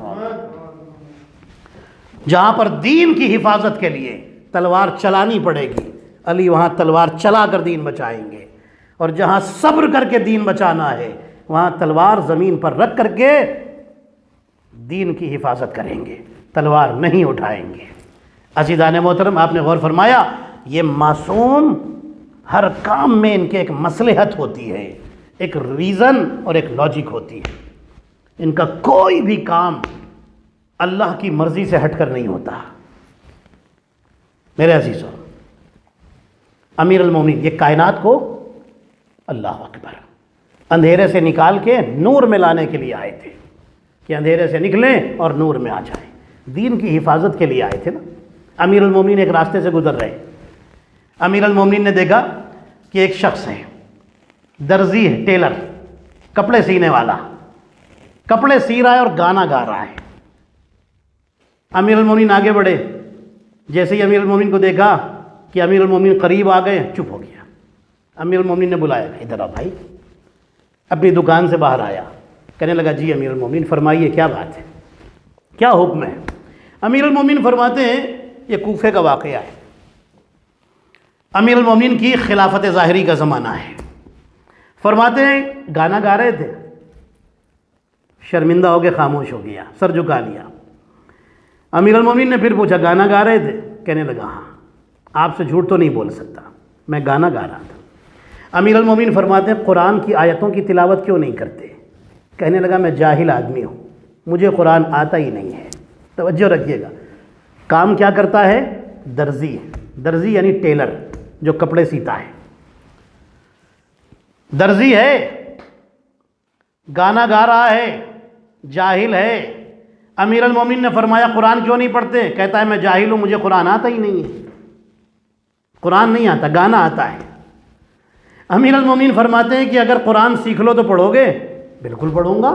جہاں پر دین کی حفاظت کے لیے تلوار چلانی پڑے گی علی وہاں تلوار چلا کر دین بچائیں گے، اور جہاں صبر کر کے دین بچانا ہے وہاں تلوار زمین پر رکھ کر کے دین کی حفاظت کریں گے، تلوار نہیں اٹھائیں گے۔ عزیزان محترم، آپ نے غور فرمایا یہ معصوم ہر کام میں ان کے ایک مصلحت ہوتی ہے، ایک ریزن اور ایک لاجک ہوتی ہے، ان کا کوئی بھی کام اللہ کی مرضی سے ہٹ کر نہیں ہوتا۔ میرے عزیزوں، امیر المومنین یہ کائنات کو اللہ اکبر اندھیرے سے نکال کے نور میں لانے کے لیے آئے تھے کہ اندھیرے سے نکلیں اور نور میں آ جائیں، دین کی حفاظت کے لیے آئے تھے نا۔ امیر المومنین ایک راستے سے گزر رہے، امیر المومنین نے دیکھا کہ ایک شخص ہے، درزی ہے، ٹیلر، کپڑے سینے والا، کپڑے سی رہا ہے اور گانا گا رہا ہے۔ امیر المومنین آگے بڑھے، جیسے ہی امیر المومنین کو دیکھا کہ امیر المومنین قریب آ گئے، چپ ہو گیا۔ امیر المومنین نے بلایا، ادھر آ بھائی، اپنی دکان سے باہر آیا، کہنے لگا جی امیر المومنین فرمائیے کیا بات ہے، کیا حکم ہے؟ امیر المومنین فرماتے ہیں یہ کوفے کا واقعہ ہے، امیر المومنین کی خلافت ظاہری کا زمانہ ہے۔ فرماتے ہیں گانا گا رہے تھے، شرمندہ ہو کے خاموش ہو گیا، سر جھکا لیا۔ امیر المومنین نے پھر پوچھا گانا گا رہے تھے؟ کہنے لگا ہاں، آپ سے جھوٹ تو نہیں بول سکتا، میں گانا گا رہا تھا۔ امیر المومنین فرماتے ہیں قرآن کی آیتوں کی تلاوت کیوں نہیں کرتے؟ کہنے لگا میں جاہل آدمی ہوں، مجھے قرآن آتا ہی نہیں ہے۔ توجہ رکھیے گا، کام کیا کرتا ہے؟ درزی، درزی یعنی ٹیلر جو کپڑے سیتا ہے، درزی ہے، گانا گا رہا ہے، جاہل ہے۔ امیر المومنین نے فرمایا قرآن کیوں نہیں پڑھتے؟ کہتا ہے میں جاہل ہوں، مجھے قرآن آتا ہی نہیں ہے، قرآن نہیں آتا، گانا آتا ہے۔ امیر المومنین فرماتے ہیں کہ اگر قرآن سیکھ لو تو پڑھو گے؟ بالکل پڑھوں گا۔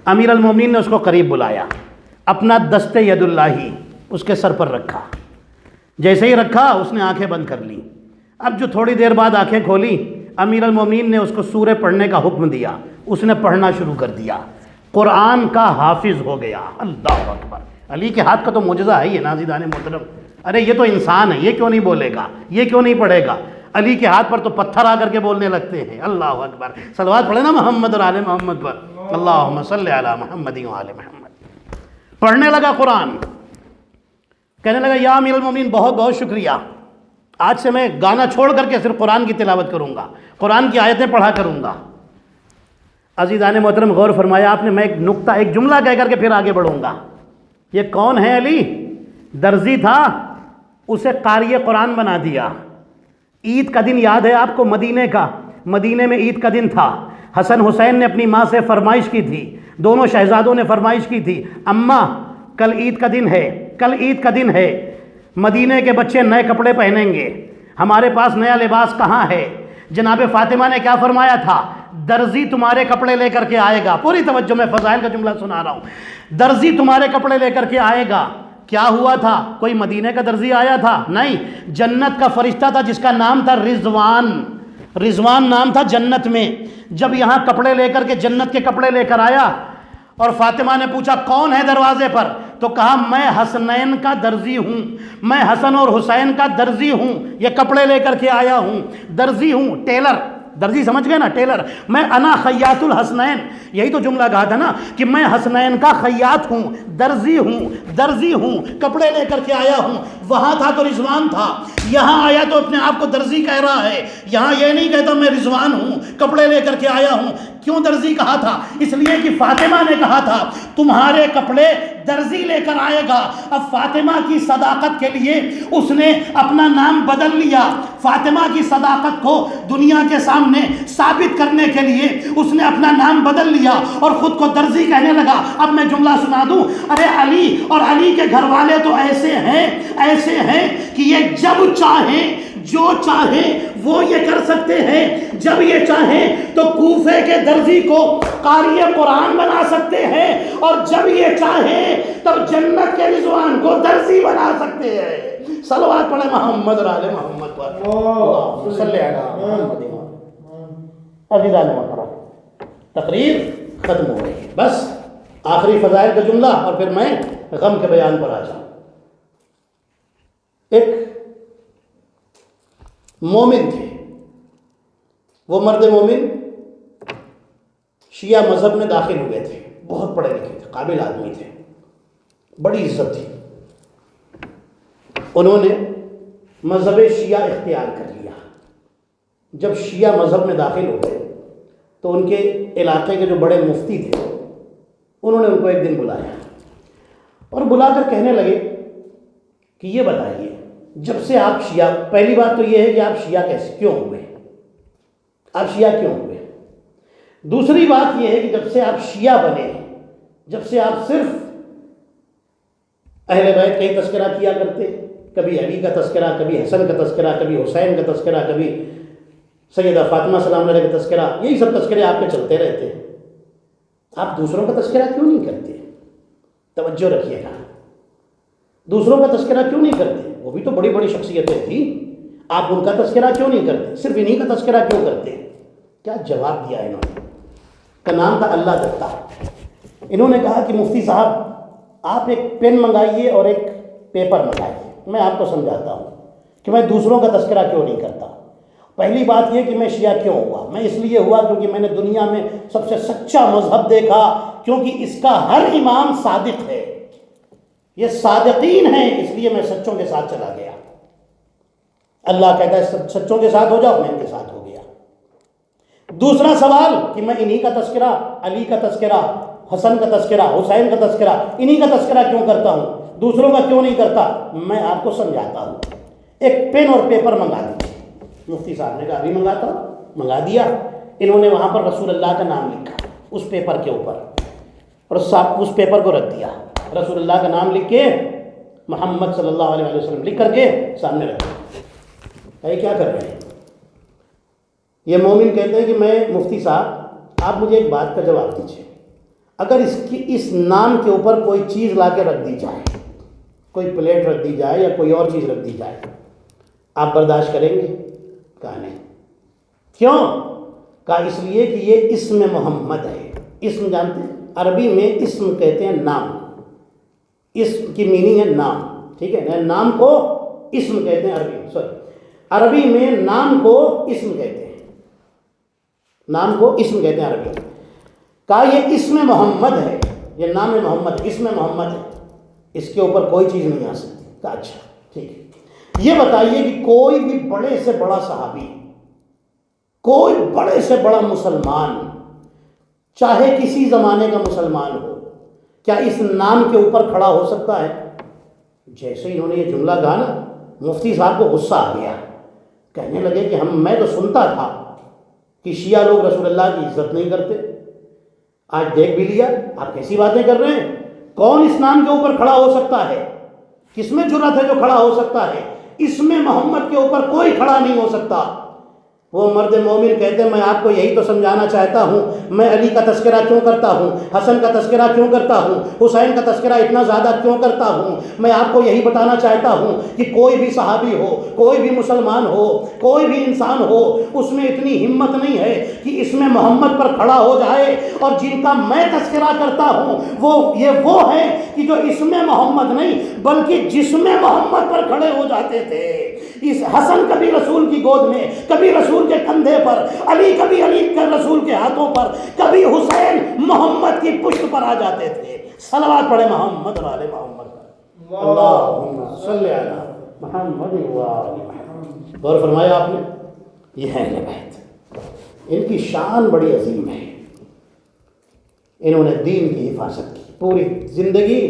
امیر المومنین نے اس کو قریب بلایا، اپنا دست ید اللہ اس کے سر پر رکھا، جیسے ہی رکھا اس نے آنکھیں بند کر لی۔ اب جو تھوڑی دیر بعد آنکھیں کھولی، امیر المومنین نے اس کو سورہ پڑھنے کا حکم دیا، اس نے پڑھنا شروع کر دیا، قرآن کا حافظ ہو گیا۔ اللہ اکبر، علی کے ہاتھ کا تو معجزہ ہے یہ ناظرین محترم۔ ارے یہ تو انسان ہے، یہ کیوں نہیں بولے گا، یہ کیوں نہیں پڑھے گا؟ علی کے ہاتھ پر تو پتھر آ کر کے بولنے لگتے ہیں۔ اللہ اکبر، صلوات پڑھے نا محمد اور آل محمد پر، اللہم صلی علی محمد و آل محمد۔ پڑھنے لگا قرآن، کہنے لگا یا امیر المومنین بہت بہت شکریہ، آج سے میں گانا چھوڑ کر کے صرف قرآن کی تلاوت کروں گا، قرآن کی آیتیں پڑھا کروں گا۔ عزیزان محترم غور فرمایا آپ نے، میں ایک نقطہ، ایک جملہ کہہ کر کے پھر آگے بڑھوں گا۔ یہ کون ہے؟ علی درزی تھا، اسے قاری قرآن بنا دیا۔ عید کا دن یاد ہے آپ کو، مدینے کا، مدینے میں عید کا دن تھا۔ حسن حسین نے اپنی ماں سے فرمائش کی تھی، دونوں شہزادوں نے فرمائش کی تھی، اماں کل عید کا دن ہے، کل عید کا دن ہے، مدینے کے بچے نئے کپڑے پہنیں گے، ہمارے پاس نیا لباس کہاں ہے؟ جناب فاطمہ نے کیا فرمایا تھا؟ درزی تمہارے کپڑے لے کر کے آئے گا۔ پوری توجہ، میں فضائل کا جملہ سنا رہا ہوں۔ درزی تمہارے کپڑے لے کر کے آئے گا، کیا ہوا تھا؟ کوئی مدینے کا درزی آیا تھا؟ نہیں، جنت کا فرشتہ تھا جس کا نام تھا رضوان. رضوان نام تھا جنت میں. جب یہاں کپڑے لے کر کے جنت کے کپڑے لے کر آیا اور فاطمہ نے پوچھا کون ہے دروازے پر، تو کہا میں حسنین کا درزی ہوں، میں حسن اور حسین کا درزی ہوں، یہ کپڑے لے کر کے آیا ہوں، درزی ہوں، ٹیلر. درزی سمجھ گئے نا، ٹیلر. میں انا خیاط الحسنین، یہی تو جملہ کہا تھا نا کہ میں حسنین کا خیاط ہوں، درزی ہوں، کپڑے لے کر کے آیا ہوں. وہاں تھا تو رضوان تھا، یہاں آیا تو اپنے آپ کو درزی کہہ رہا ہے. یہاں یہ نہیں کہتا میں رضوان ہوں، کپڑے لے کر کے آیا ہوں. کیوں درزی کہا تھا؟ اس لیے کہ فاطمہ نے کہا تھا تمہارے کپڑے درزی لے کر آئے گا. اب فاطمہ کی صداقت کے لیے اس نے اپنا نام بدل لیا. فاطمہ کی صداقت کو دنیا کے سامنے ثابت کرنے کے لیے اس نے اپنا نام بدل لیا اور خود کو درزی کہنے لگا. اب میں جملہ سنا دوں. ارے علی اور علی کے گھر والے تو ایسے ہیں کہ یہ جب چاہیں جو چاہیں وہ یہ کر سکتے ہیں. جب یہ چاہیں تو کوفے کے درزی کو قاری قرآن بنا سکتے ہیں، اور جب یہ چاہیں تب جنت کے رضوان کو درزی بنا سکتے ہیں. صلوات پڑھے محمد اور آل محمد پر. اللہم صلی علی محمد. عزیزان محترم، تقریر ختم ہو گئی. بس آخری فضائل کا جملہ اور پھر میں غم کے بیان پر آ جاؤں. ایک مومن تھے، وہ مرد مومن شیعہ مذہب میں داخل ہوئے تھے. بہت پڑھے لکھے تھے، قابل آدمی تھے، بڑی عزت تھی. انہوں نے مذہب شیعہ اختیار کر لیا. جب شیعہ مذہب میں داخل ہو گئے تو ان کے علاقے کے جو بڑے مفتی تھے انہوں نے ان کو ایک دن بلایا اور بلا کر کہنے لگے کہ یہ بتائیے جب سے آپ شیعہ، پہلی بات تو یہ ہے کہ آپ شیعہ کیوں ہوئے؟ آپ شیعہ کیوں ہوئے؟ دوسری بات یہ ہے کہ جب سے آپ شیعہ بنے، جب سے آپ صرف اہل بیت کا ہی تذکرہ کیا کرتے، کبھی علی کا تذکرہ، کبھی حسن کا تذکرہ، کبھی حسین کا تذکرہ، کبھی سیدہ فاطمہ سلام علیہ کا تذکرہ، یہی سب تذکرے آپ کے چلتے رہتے ہیں، آپ دوسروں کا تذکرہ کیوں نہیں کرتے؟ توجہ رکھیے گا، دوسروں کا تذکرہ کیوں نہیں کرتے؟ وہ بھی تو بڑی بڑی شخصیتیں تھیں، آپ ان کا تذکرہ کیوں نہیں کرتے؟ صرف انہی کا تذکرہ کیوں کرتے؟ کیا جواب دیا انہوں نے؟ کا نام تھا اللہ دتا. انہوں نے کہا کہ مفتی صاحب آپ ایک پین منگائیے اور ایک پیپر منگائیے، میں آپ کو سمجھاتا ہوں کہ میں دوسروں کا تذکرہ کیوں نہیں کرتا. پہلی بات یہ کہ میں شیعہ کیوں ہوا؟ میں اس لیے ہوا کیونکہ میں نے دنیا میں سب سے سچا مذہب دیکھا، کیونکہ اس کا ہر امام صادق ہے، یہ صادقین ہیں، اس لیے میں سچوں کے ساتھ چلا گیا. اللہ کہتا ہے سچوں کے ساتھ ہو جاؤ، میں ان کے ساتھ ہو گیا. دوسرا سوال کہ میں انہی کا تذکرہ، علی کا تذکرہ، حسن کا تذکرہ، حسین کا تذکرہ، انہی کا تذکرہ کیوں کرتا ہوں، دوسروں کا کیوں نہیں کرتا؟ میں آپ کو سمجھاتا ہوں. ایک پین اور پیپر منگا دیجیے. مفتی صاحب نے کہا ابھی منگاتا ہوں. منگا دیا. انہوں نے وہاں پر رسول اللہ کا نام لکھا اس پیپر کے اوپر اور اس پیپر کو رکھ دیا. رسول اللہ کا نام لکھ کے محمد صلی اللہ علیہ وسلم لکھ کر کے سامنے رکھ دیا. یہ کیا کر رہے ہیں؟ یہ مومن کہتے ہیں کہ میں مفتی صاحب آپ مجھے ایک بات کا جواب دیجیے، اگر اس نام کے اوپر کوئی چیز لا کے رکھ دی جائے، کوئی پلیٹ رکھ دی جائے یا کوئی اور چیز رکھ دی جائے، آپ برداشت کریں گے؟ کہا نہیں. کیوں؟ کہا اس لیے کہ یہ اسم محمد ہے. اسم جانتے ہیں؟ عربی میں اسم کہتے ہیں نام. اسم کی میننگ ہے نام، ٹھیک ہے؟ نام کو اسم کہتے ہیں عربی میں نام کو اسم کہتے ہیں. نام کو اسم کہتے ہیں عربی میں. کہا یہ اسم محمد ہے، یہ نام محمد، اسم محمد ہے، اس کے اوپر کوئی چیز نہیں آ سکتی. کہا اچھا ٹھیک ہے. یہ بتائیے کہ کوئی بھی بڑے سے بڑا صحابی، کوئی بڑے سے بڑا مسلمان، چاہے کسی زمانے کا مسلمان ہو، کیا اس نام کے اوپر کھڑا ہو سکتا ہے؟ جیسے انہوں نے یہ جملہ کہا نا، مفتی صاحب کو غصہ آ گیا. کہنے لگے کہ میں تو سنتا تھا کہ شیعہ لوگ رسول اللہ کی عزت نہیں کرتے، آج دیکھ بھی لیا آپ کیسی باتیں کر رہے ہیں. کون اس نام کے اوپر کھڑا ہو سکتا ہے؟ کس میں جرأت ہے جو کھڑا ہو سکتا ہے؟ اس میں محمد کے اوپر کوئی کھڑا نہیں ہو سکتا. وہ مرد مومن کہتے ہیں میں آپ کو یہی تو سمجھانا چاہتا ہوں، میں علی کا تذکرہ کیوں کرتا ہوں، حسن کا تذکرہ کیوں کرتا ہوں، حسین کا تذکرہ اتنا زیادہ کیوں کرتا ہوں؟ میں آپ کو یہی بتانا چاہتا ہوں کہ کوئی بھی صحابی ہو، کوئی بھی مسلمان ہو، کوئی بھی انسان ہو، اس میں اتنی ہمت نہیں ہے کہ اس میں محمد پر کھڑا ہو جائے، اور جن کا میں تذکرہ کرتا ہوں وہ ہیں کہ جو اس میں محمد نہیں بلکہ جس میں محمد پر کھڑے ہو جاتے تھے۔ اس حسن کبھی رسول کی گود میں، کبھی رسول کے کندھے پر، علی کبھی علی کے رسول کے ہاتھوں پر، کبھی حسین محمد کی پشت پر آ جاتے تھے۔ صلوات پڑھے محمد و آل محمد پر، اللہم صلی علی محمد و آل محمد۔ غور فرمایا آپ نے، یہ ہے اہل بیت، ان کی شان بڑی عظیم ہے۔ انہوں نے دین کی حفاظت کی، پوری زندگی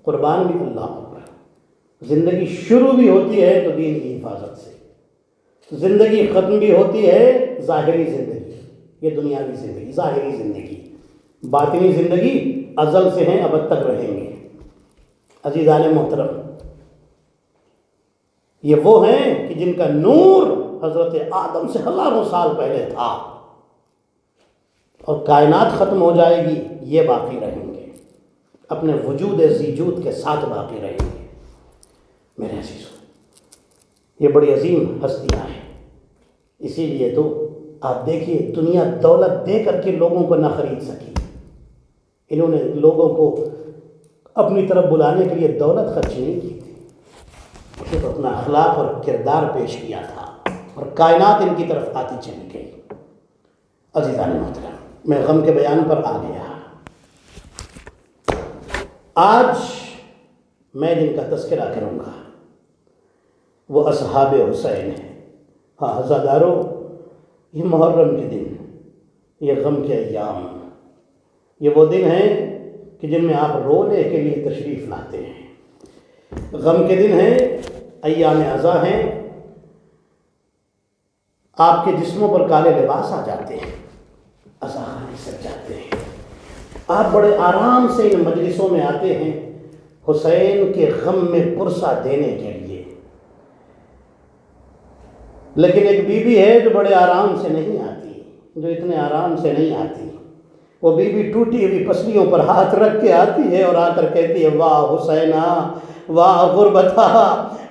قربان بھی اللہ پر۔ زندگی شروع بھی ہوتی ہے تو دین کی حفاظت سے، زندگی ختم بھی ہوتی ہے ظاہری زندگی، یہ دنیاوی زندگی، ظاہری زندگی، باطنی زندگی ازل سے ہیں ابد تک رہیں گے۔ عزیزان محترم، یہ وہ ہیں کہ جن کا نور حضرت آدم سے ہزاروں سال پہلے تھا، اور کائنات ختم ہو جائے گی یہ باقی رہیں گے، اپنے وجود ذیجود کے ساتھ باقی رہیں گے۔ میرے عزیزو، یہ بڑی عظیم ہستیاں ہیں، اسی لیے تو آپ دیکھیے دنیا دولت دے کر کے لوگوں کو نہ خرید سکی، انہوں نے لوگوں کو اپنی طرف بلانے کے لیے دولت خرچ نہیں کی تھی، صرف اپنا اخلاق اور کردار پیش کیا تھا، اور کائنات ان کی طرف آتی چلی گئی۔ عزیزان محترم، میں غم کے بیان پر آ گیا۔ آج میں جن کا تذکرہ کروں گا وہ اصحاب حسین ہیں۔ ہاں عزادارو، یہ محرم کے دن، یہ غم کے ایام، یہ وہ دن ہیں کہ جن میں آپ رونے کے لیے تشریف لاتے ہیں۔ غم کے دن ہیں، ایام عزا ہیں، آپ کے جسموں پر کالے لباس آ جاتے ہیں، عزا خانے سج جاتے ہیں، آپ بڑے آرام سے ان مجلسوں میں آتے ہیں حسین کے غم میں پرسہ دینے کے لیے۔ لیکن ایک بی بی ہے جو بڑے آرام سے نہیں آتی، جو اتنے آرام سے نہیں آتی، وہ بی بی ٹوٹی ہوئی پسلیوں پر ہاتھ رکھ کے آتی ہے اور آ کر کہتی ہے واہ حسینہ واہ غربتہ،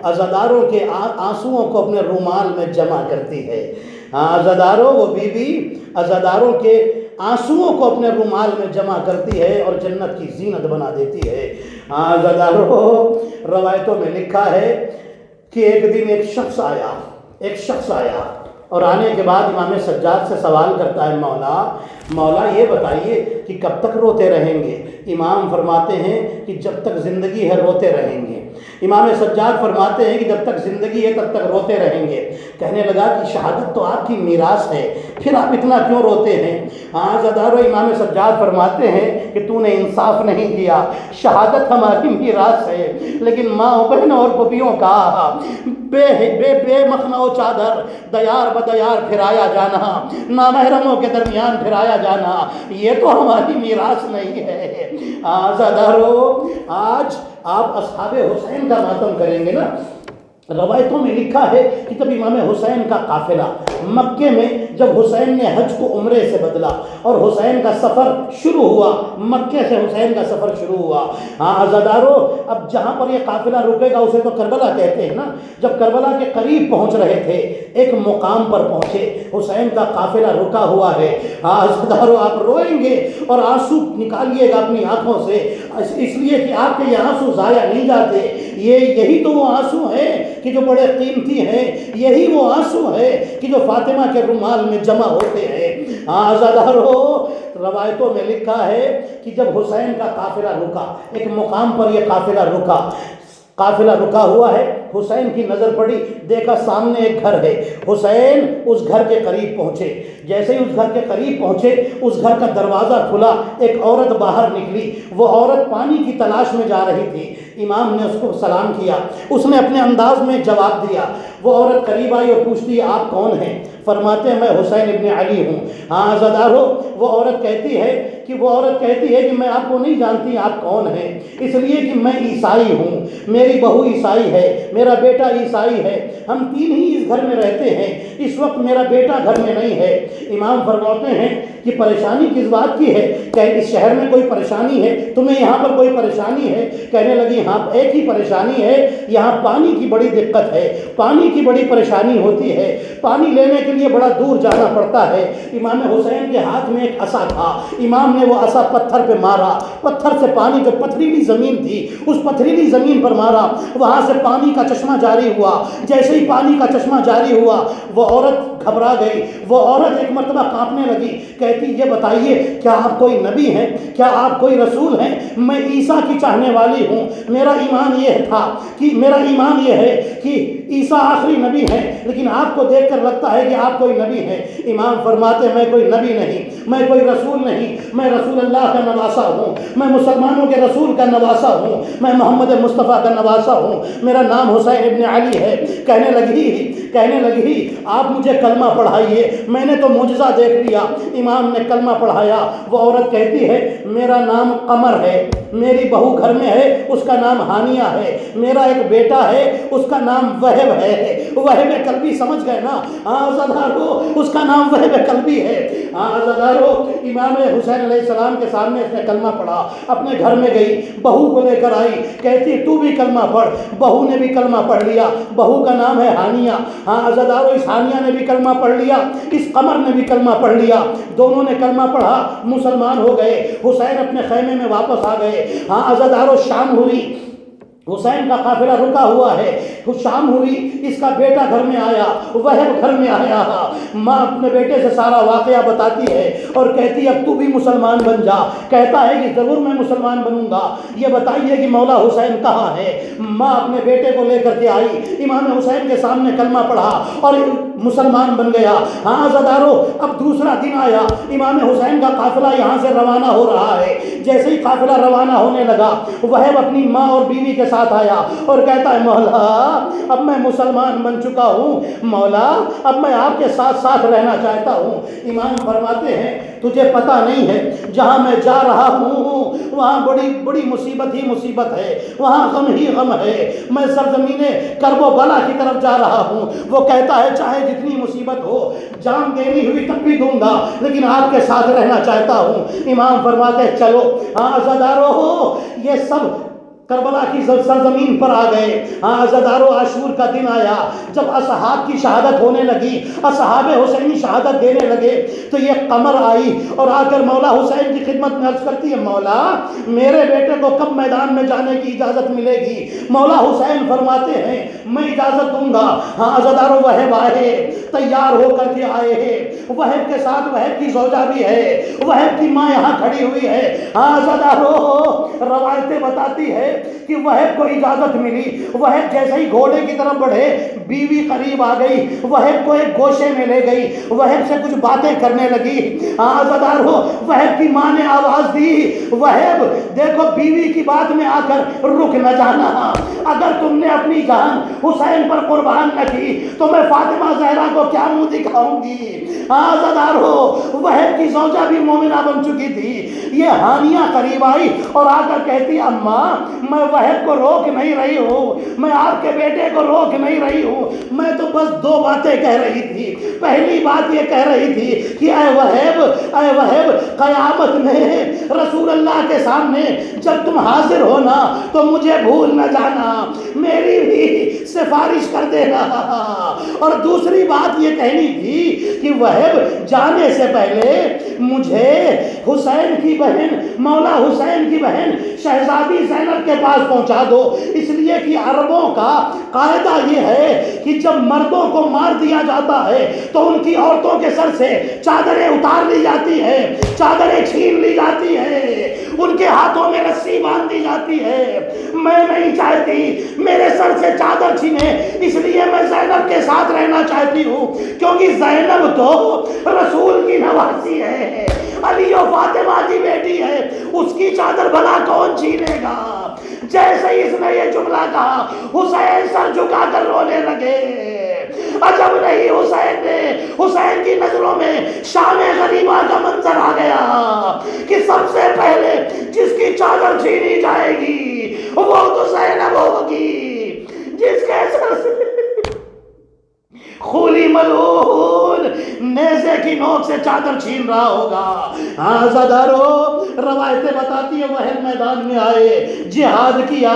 عزاداروں کے آنسوؤں کو اپنے رومال میں جمع کرتی ہے۔ عزاداروں، وہ بی بی عزاداروں کے آنسوؤں کو اپنے رومال میں جمع کرتی ہے اور جنت کی زینت بنا دیتی ہے۔ عزاداروں، روایتوں میں لکھا ہے کہ ایک دن ایک شخص آیا اور آنے کے بعد امام سجاد سے سوال کرتا ہے، مولا یہ بتائیے کہ کب تک روتے رہیں گے؟ امام فرماتے ہیں کہ جب تک زندگی ہے روتے رہیں گے۔ امام سجاد فرماتے ہیں کہ جب تک زندگی ہے تب تک روتے رہیں گے۔ کہنے لگا کہ شہادت تو آپ کی میراث ہے، پھر آپ اتنا کیوں روتے ہیں؟ عزادارو، امام سجاد فرماتے ہیں کہ تو نے انصاف نہیں کیا، شہادت ہماری میراث ہے، لیکن ماں بہنوں اور پھوپھیوں کا بے مخنہ و چادر دیار بدیار پھرایا جانا، نامحرموں کے درمیان پھرایا جانا، یہ تو ہماری میراث نہیں ہے۔ عزادارو، آج آپ اصحاب حسین کا ماتم کریں گے نا، روایتوں میں لکھا ہے کہ جب امام حسین کا قافلہ مکے میں، جب حسین نے حج کو عمرے سے بدلا اور حسین کا سفر شروع ہوا، مکے سے حسین کا سفر شروع ہوا۔ عزادارو، اب جہاں پر یہ قافلہ رکے گا اسے تو کربلا کہتے ہیں نا۔ جب کربلا کے قریب پہنچ رہے تھے، ایک مقام پر پہنچے، حسین کا قافلہ رکا ہوا ہے۔ عزادارو، آپ روئیں گے اور آنسو نکالیے گا اپنی آنکھوں سے، اس لیے کہ آپ کے یہ آنسو ضائع نہیں جاتے۔ یہی تو وہ آنسو ہیں کہ جو بڑے قیمتی ہیں، یہی وہ آنسو ہے کہ جو فاطمہ کے رومال میں جمع ہوتے ہیں۔ عزادارو، روایتوں میں لکھا ہے کہ جب حسین کا قافلہ رکا، ایک مقام پر یہ قافلہ رکا ہوا ہے، حسین کی نظر پڑی، دیکھا سامنے ایک گھر ہے، حسین اس گھر کے قریب پہنچے۔ جیسے ہی اس گھر کے قریب پہنچے، اس گھر کا دروازہ کھلا، ایک عورت باہر نکلی، وہ عورت پانی کی تلاش میں جا رہی تھی۔ امام نے اس کو سلام کیا، اس نے اپنے انداز میں جواب دیا۔ وہ عورت قریب آئی اور پوچھتی ہے آپ کون ہیں؟ فرماتے ہیں میں حسین ابن علی ہوں۔ عزادارو، وہ عورت کہتی ہے کہ وہ عورت کہتی ہے کہ میں آپ کو نہیں جانتی آپ کون ہیں، اس لیے کہ میں عیسائی ہوں، میری بہو عیسائی ہے، میرا بیٹا عیسائی ہے، ہم تین ہی اس گھر میں رہتے ہیں، اس وقت میرا بیٹا گھر میں نہیں ہے۔ امام فرماتے ہیں کہ پریشانی کس بات کی ہے؟ کہ اس شہر میں کوئی پریشانی ہے؟ تمہیں یہاں پر کوئی پریشانی ہے؟ کہنے لگی ہاں ایک ہی پریشانی ہے، یہاں پانی کی بڑی دقت ہے، پانی کی بڑی پریشانی ہوتی ہے، پانی لینے کے لیے بڑا دور جانا پڑتا ہے۔ امام حسین کے ہاتھ میں ایک عصا تھا، امام نے وہ عصا پتھر پہ مارا، پتھر سے پانی، جو پتھریلی زمین تھی اس پتھریلی زمین پر مارا، وہاں سے پانی کا چشمہ جاری ہوا۔ جیسے ہی پانی کا چشمہ جاری ہوا وہ عورت گھبرا گئی، وہ عورت ایک مرتبہ کانپنے لگی، کہتی یہ بتائیے کیا آپ کوئی نبی ہیں، کیا آپ کوئی رسول ہیں؟ میں عیسیٰ کی چاہنے والی ہوں، میرا ایمان یہ تھا کہ میرا ایمان یہ ہے کہ عیسیٰ آخری نبی ہیں، لیکن آپ کو دیکھ کر لگتا ہے کہ آپ کوئی نبی ہیں۔ امام فرماتے میں کوئی نبی نہیں، میں کوئی رسول نہیں، میں رسول اللہ کا نواسا ہوں، میں مسلمانوں کے رسول کا نواسا ہوں، میں محمد مصطفیٰ کا نواسا ہوں، میرا نام حسین ابن علی ہے۔ کہنے لگی آپ مجھے کلمہ پڑھائیے، میں نے تو معجزہ دیکھ لیا۔ امام نے کلمہ پڑھایا۔ وہ عورت کہتی ہے میرا نام قمر ہے، میری بہو گھر میں ہے اس کا نام ہانیہ ہے، میرا ایک بیٹا ہے اس کا نام وہب ہے۔ وہب قلبی سمجھ گئے نا؟ عزادارو اس کا نام وہب قلبی ہے۔ عزادارو امام حسین علیہ السلام کے سامنے اس نے کلمہ پڑھا، اپنے گھر میں گئی، بہو کو لے کر آئی، کہتی تو بھی کلمہ پڑھ۔ بہو نے بھی کلمہ پڑھ لیا، بہو کا نام ہے ہانیہ۔ عزادارو اس ہانیہ نے بھی کلمہ پڑھ لیا، اس قمر نے بھی کلمہ پڑھ لیا، دونوں نے کلمہ پڑھا، مسلمان ہو گئے۔ حسین اپنے خیمے میں واپس آ گئے۔ عزادارو شام ہوئی، حسین کا قافلہ رکا ہوا ہے، شام ہوئی، اس کا بیٹا گھر میں آیا، وہب گھر میں آیا۔ ماں اپنے بیٹے سے سارا واقعہ بتاتی ہے اور کہتی اب تو بھی مسلمان بن جا۔ کہتا ہے کہ ضرور میں مسلمان بنوں گا، یہ بتائیے کہ مولا حسین کہاں ہے؟ ماں اپنے بیٹے کو لے کر کے آئی، امام حسین کے سامنے کلمہ پڑھا اور مسلمان بن گیا۔ عزادارو اب دوسرا دن آیا، امام حسین کا قافلہ یہاں سے روانہ ہو رہا ہے۔ جیسے ہی قافلہ روانہ ہونے لگا، وہب اپنی ماں اور بیوی کے ساتھ آیا اور کہتا ہے مولا اب میں مسلمان بن چکا ہوں، مولا اب میں آپ کے ساتھ ساتھ رہنا چاہتا ہوں۔ امام فرماتے ہیں تجھے پتہ نہیں ہے جہاں میں جا رہا ہوں وہاں بڑی بڑی مصیبت ہی مصیبت ہے، وہاں غم ہی غم ہے، میں سرزمین کرب و بلا کی طرف جا رہا ہوں۔ وہ کہتا ہے چاہے جتنی مصیبت ہو، جان دینی ہوئی تب بھی دوں گا، لیکن آپ کے ساتھ رہنا چاہتا ہوں۔ امام فرماتے ہیں چلو۔ عزادارو یہ سب کربلا کی سرزمین پر آ گئے۔ عزادارو عاشور کا دن آیا، جب اصحاب کی شہادت ہونے لگی، اصحاب حسینی شہادت دینے لگے، تو یہ قمر آئی اور آ کر مولا حسین کی خدمت میں عرض کرتی ہے مولا میرے بیٹے کو کب میدان میں جانے کی اجازت ملے گی؟ مولا حسین فرماتے ہیں میں اجازت دوں گا۔ عزادارو وہب آئے، تیار ہو کر کے آئے ہیں، وہب کے ساتھ وہب کی زوجہ بھی ہے، وہب کی ماں یہاں کھڑی ہوئی ہے۔ عزادارو روایتیں بتاتی ہے کہ وہب کو اجازت ملی، وہب جیسے ہی گھوڑے کی طرف بڑھے، بیوی قریب آ گئی، وہب کو ایک گوشے میں لے گئی، وہب سے کچھ باتیں کرنے لگی۔ عزادارو وہب کی ماں نے آواز دی وہب دیکھو بیوی کی بات میں آ کر رک نہ جانا، اگر تم نے اپنی جان حسین پر قربان نہ کی تو میں فاطمہ زہرا کو کیا منہ دکھاؤں گی۔ عزادارو وہب کی زوجہ بھی مومنہ بن چکی تھی، یہ ہانیہ قریب آئی اور آ کر کہتی اماں میں وہب کو روک نہیں رہی ہوں، میں آپ کے بیٹے کو روک نہیں رہی ہوں، میں تو بس دو باتیں کہہ رہی تھی۔ پہلی بات یہ کہہ رہی تھی کہ اے وہب قیامت میں رسول اللہ کے سامنے جب تم حاضر ہونا تو مجھے بھول نہ جانا، میری بھی سفارش کر دینا۔ اور دوسری بات یہ کہنی تھی کہ وہب جانے سے پہلے مجھے حسین کی بہن، مولا حسین کی بہن شہزادی زینب کے پاس پہنچا دو، اس لیے کہ عربوں کا قاعدہ یہ ہے کہ جب مردوں کو مار دیا جاتا ہے تو ان کی عورتوں کے سر سے چادریں اتار لی جاتی ہیں، چادریں چھین لی جاتی ہیں، ان کے ہاتھوں میں رسی باندھ دی جاتی ہے۔ میں نہیں چاہتی میرے سر سے چادر چھینے، اس لیے میں زینب کے ساتھ رہنا چاہتی ہوں، کیونکہ زینب تو رسول کی نواسی ہے، علی و فاطمہ کی بیٹی ہے، اس کی چادر بھلا کون چھینے گا؟ جیسے ہی اس نے یہ جملہ کہا حسین سر جھکا کر رونے لگے۔ عجب نہیں حسین کی نظروں میں شام غریبہ کا منظر آ گیا کہ سب چادر چھینی جائے گی وہ تو زینب ہوگی جس کے سر سے خولی ملعون نیزے کی نوک سے چادر چھین رہا ہوگا۔ عزادارو روایتیں بتاتی ہیں وہ میدان میں آئے، جہاد کیا،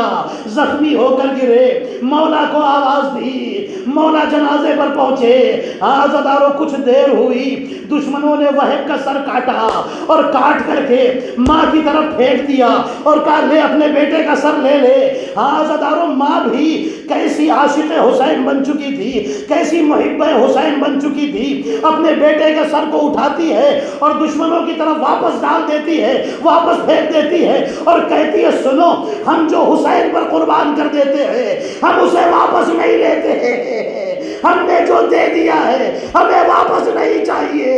زخمی ہو کر گرے، مولا کو آواز دی، مولا جنازے پر پہنچے۔ عزادارو کچھ دیر ہوئی، دشمنوں نے وہب کا سر کاٹا اور کاٹ کر کے ماں کی طرف پھینک دیا اور کہا لے اپنے بیٹے کا سر لے لے۔ عزادارو ماں بھی کیسی عاشق حسین بن چکی تھی، کیسی محب حسین بن چکی تھی، اپنے بیٹے کے سر کو اٹھاتی ہے اور دشمنوں کی طرف واپس ڈال دیتی ہے، واپس پھینک دیتی ہے اور کہتی ہے سنو، ہم جو حسین پر قربان کر دیتے ہیں ہم اسے واپس نہیں لیتے ہیں، ہم نے جو دے دیا ہے ہمیں واپس نہیں چاہیے۔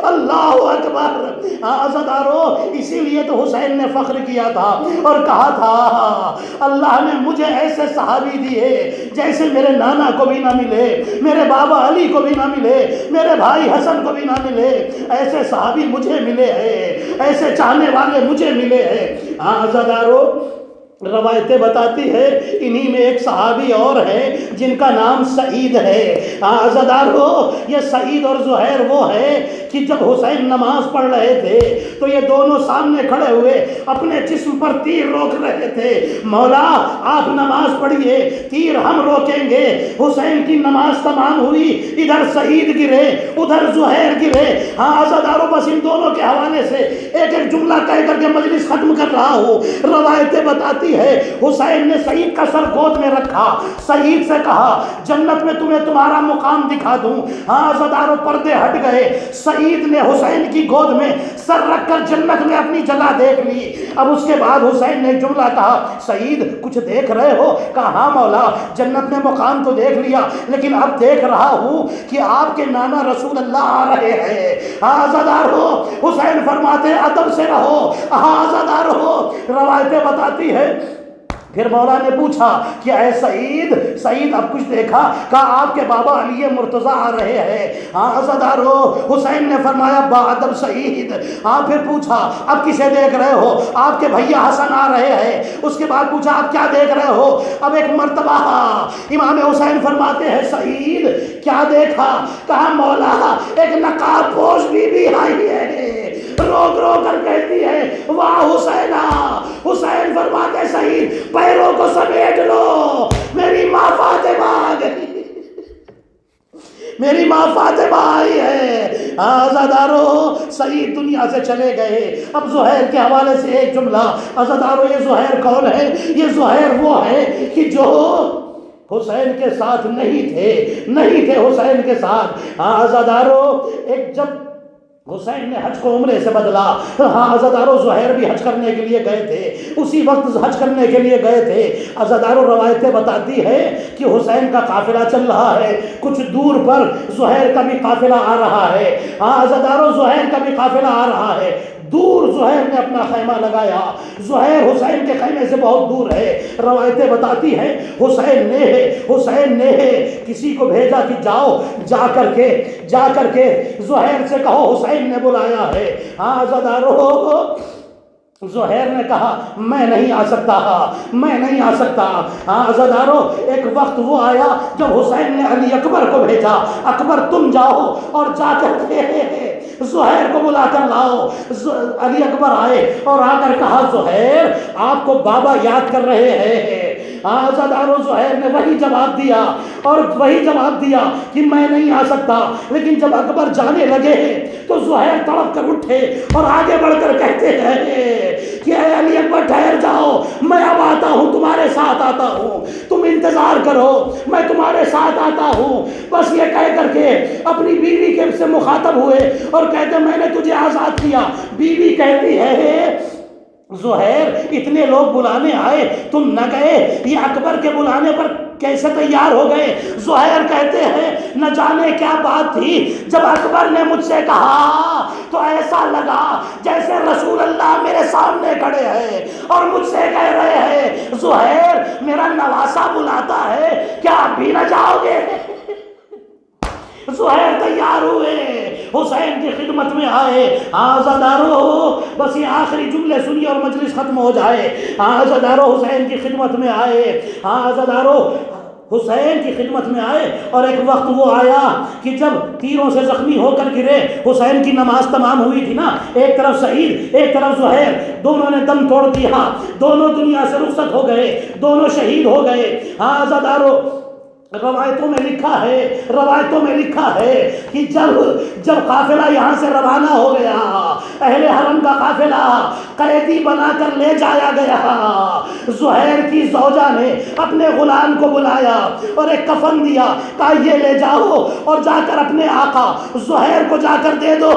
اللہ اکبر۔ عزادارو اسی لیے تو حسین نے فخر کیا تھا اور کہا تھا اللہ نے مجھے ایسے صحابی دیے جیسے میرے نانا کو بھی نہ ملے، میرے بابا علی کو بھی نہ ملے، میرے بھائی حسن کو بھی نہ ملے، ایسے صحابی مجھے ملے ہیں، ایسے چاہنے والے مجھے ملے ہیں۔ عزادارو روایتیں بتاتی ہے انہی میں ایک صحابی اور ہے جن کا نام سعید ہے۔ عزادارو یہ سعید اور زہیر وہ ہے کہ جب حسین نماز پڑھ رہے تھے تو یہ دونوں سامنے کھڑے ہوئے اپنے جسم پر تیر روک رہے تھے، مولا آپ نماز پڑھیے تیر ہم روکیں گے۔ حسین کی نماز تمام ہوئی، ادھر سعید گرے ادھر زہیر گرے۔ عزادارو بس ان دونوں کے حوالے سے ایک ایک جملہ کہہ کر کے مجلس ختم کر رہا ہوں۔ روایتیں بتاتی ہے حسین نے سعید کا سر گود میں رکھا، سعید سے کہا جنت میں تمہیں تمہارا مقام دکھا دوں۔ عزادارو پردے ہٹ گئے، سعید نے حسین کی گود میں سر رکھ کر جنت میں اپنی جگہ دیکھ لی۔ اب اس کے بعد حسین نے جملہ کہا سعید کچھ دیکھ رہے ہو؟ کہا ہاں مولا جنت میں مقام تو دیکھ لیا لیکن اب دیکھ رہا ہوں کہ آپ کے نانا رسول اللہ آ رہے ہیں۔ عزادارو حسین فرماتے ادب سے رہو۔ عزادارو روایتیں بتاتی ہے پھر مولا نے پوچھا کہ اے سعید اب کچھ دیکھا؟ کہا آپ کے بابا علی مرتضیٰ آ رہے ہیں۔ عزادارو حسین نے فرمایا با ادب سعید۔ پھر پوچھا اب کسے دیکھ رہے ہو؟ آپ کے بھیا حسن آ رہے ہیں۔ اس کے بعد پوچھا اب کیا دیکھ رہے ہو؟ اب ایک مرتبہ امام حسین فرماتے ہیں سعید کیا دیکھا؟ کہا مولا ایک نقاب پوش بی بی آئی ہے، رو رو کر کہتی ہے واہ حسینہ۔ حسین فرماتے سعید پیروں کو سمیٹ لو، میری ماں فاطمہ آ گئی، میری ماں فاطمہ آئی ہے۔ عزادارو سعید دنیا سے چلے گئے۔ اب زہیر کے حوالے سے ایک جملہ۔ عزادارو یہ زہیر کون ہے؟ یہ زہیر وہ ہے کہ جو حسین کے ساتھ نہیں تھے حسین کے ساتھ۔ عزادارو ایک جب حسین نے حج کو عمرے سے بدلا، عزادارو زہیر بھی حج کرنے کے لیے گئے تھے، اسی وقت حج کرنے کے لیے گئے تھے۔ عزادارو روایتیں بتاتی ہے کہ حسین کا قافلہ چل رہا ہے، کچھ دور پر زہیر کا بھی قافلہ آ رہا ہے۔ عزادارو زہیر کا بھی قافلہ آ رہا ہے، دور زہیر نے اپنا خیمہ لگایا، زہیر حسین کے خیمے سے بہت دور ہے۔ روایتیں بتاتی ہیں حسین نے کسی کو بھیجا کہ جا کر کے زہیر سے کہو حسین نے بلایا ہے۔ عزادارو زہیر نے کہا میں نہیں آ سکتا۔ عزادارو ایک وقت وہ آیا جب حسین نے علی اکبر کو بھیجا، اکبر تم جاؤ اور جا کر کے زہیر کو بلا کر لاؤ۔ علی اکبر آئے اور آ کر کہا زہیر آپ کو بابا یاد کر رہے ہیں۔ عزادارو زہیر نے وہی جواب دیا کہ میں نہیں آ سکتا۔ لیکن جب اکبر جانے لگے تو زہیر تڑپ کر اٹھے اور آگے بڑھ کر کہتے ہیں کہ اے علی اکبر ٹھہر جاؤ، میں اب آتا ہوں، تمہارے ساتھ آتا ہوں، تم انتظار کرو، میں تمہارے ساتھ آتا ہوں۔ بس یہ کہہ کر کے اپنی بیوی کے سے مخاطب ہوئے اور کہتے میں نے تجھے آزاد کیا۔ بیوی کہتی ہے زہیر اتنے لوگ بلانے آئے تم نہ گئے، یہ اکبر کے بلانے پر کیسے تیار ہو گئے؟ زہیر کہتے ہیں نہ جانے کیا بات تھی، جب اکبر نے مجھ سے کہا تو ایسا لگا جیسے رسول اللہ میرے سامنے کھڑے ہیں اور مجھ سے کہہ رہے ہیں زہیر میرا نواسا بلاتا ہے، کیا آپ بھی نہ جاؤ گے؟ زہیر تیار ہوئے، حسین کی خدمت میں آئے. عزادارو بس یہ آخری جملے سنیے اور مجلس ختم ہو جائے. عزادارو حسین کی خدمت میں آئے. عزادارو حسین کی خدمت میں آئے. اور ایک وقت وہ آیا کہ جب تیروں سے زخمی ہو کر گرے، حسین کی نماز تمام ہوئی تھی نا، ایک طرف سعید ایک طرف زہیر، دونوں نے دم توڑ دیا، دونوں دنیا سے رخصت ہو گئے، دونوں شہید ہو گئے. عزادارو روایتوں میں لکھا ہے کہ جب قافلہ یہاں سے روانہ ہو گیا، اہل حرم کا قافلہ قیدی بنا کر لے جایا گیا، زہیر کی زوجہ نے اپنے غلام کو بلایا اور ایک کفن دیا، کہا یہ لے جاؤ اور جا کر اپنے آقا زہیر کو جا کر دے دو.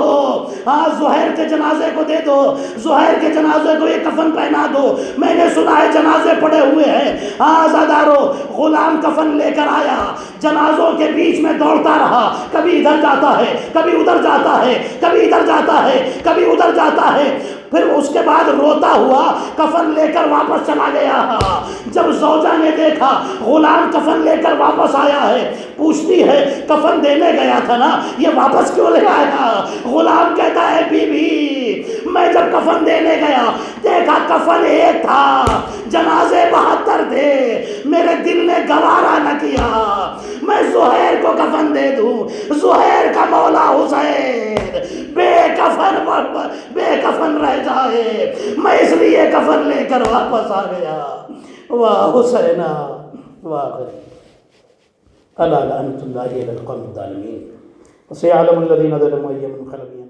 زہیر کے جنازے کو دے دو، زہیر کے جنازے کو یہ کفن پہنا دو. میں نے سنا ہے جنازے پڑے ہوئے ہیں. عزادارو غلام کفن لے کر آیا، جنازوں کے بیچ میں دوڑتا رہا، کبھی ادھر جاتا ہے کبھی ادھر جاتا ہے، کبھی ادھر جاتا ہے کبھی ادھر جاتا ہے. پھر اس کے بعد روتا ہوا کفن لے کر واپس چلا گیا. جب زوجہ نے دیکھا غلام کفن لے کر واپس آیا ہے، پوچھتی ہے کفن دینے گیا تھا نا، یہ واپس کیوں لے آیا؟ غلام کہتا ہے بی بی میں جب کفن دینے گیا دیکھا کفن ایک تھا، جنازے 72 تھے، میرے دل نے گوارا نہ کیا میں زہیر کو کفن دے دوں. زہیر کا مولا حسین بے کفن رہ جائے، میں اس لیے کفن لے کر واپس آ گیا. واہ حسینہ واہ. الا لعنت اللہ علی القوم الظالمین. وسيعلم الذين ظلموا أي منقلب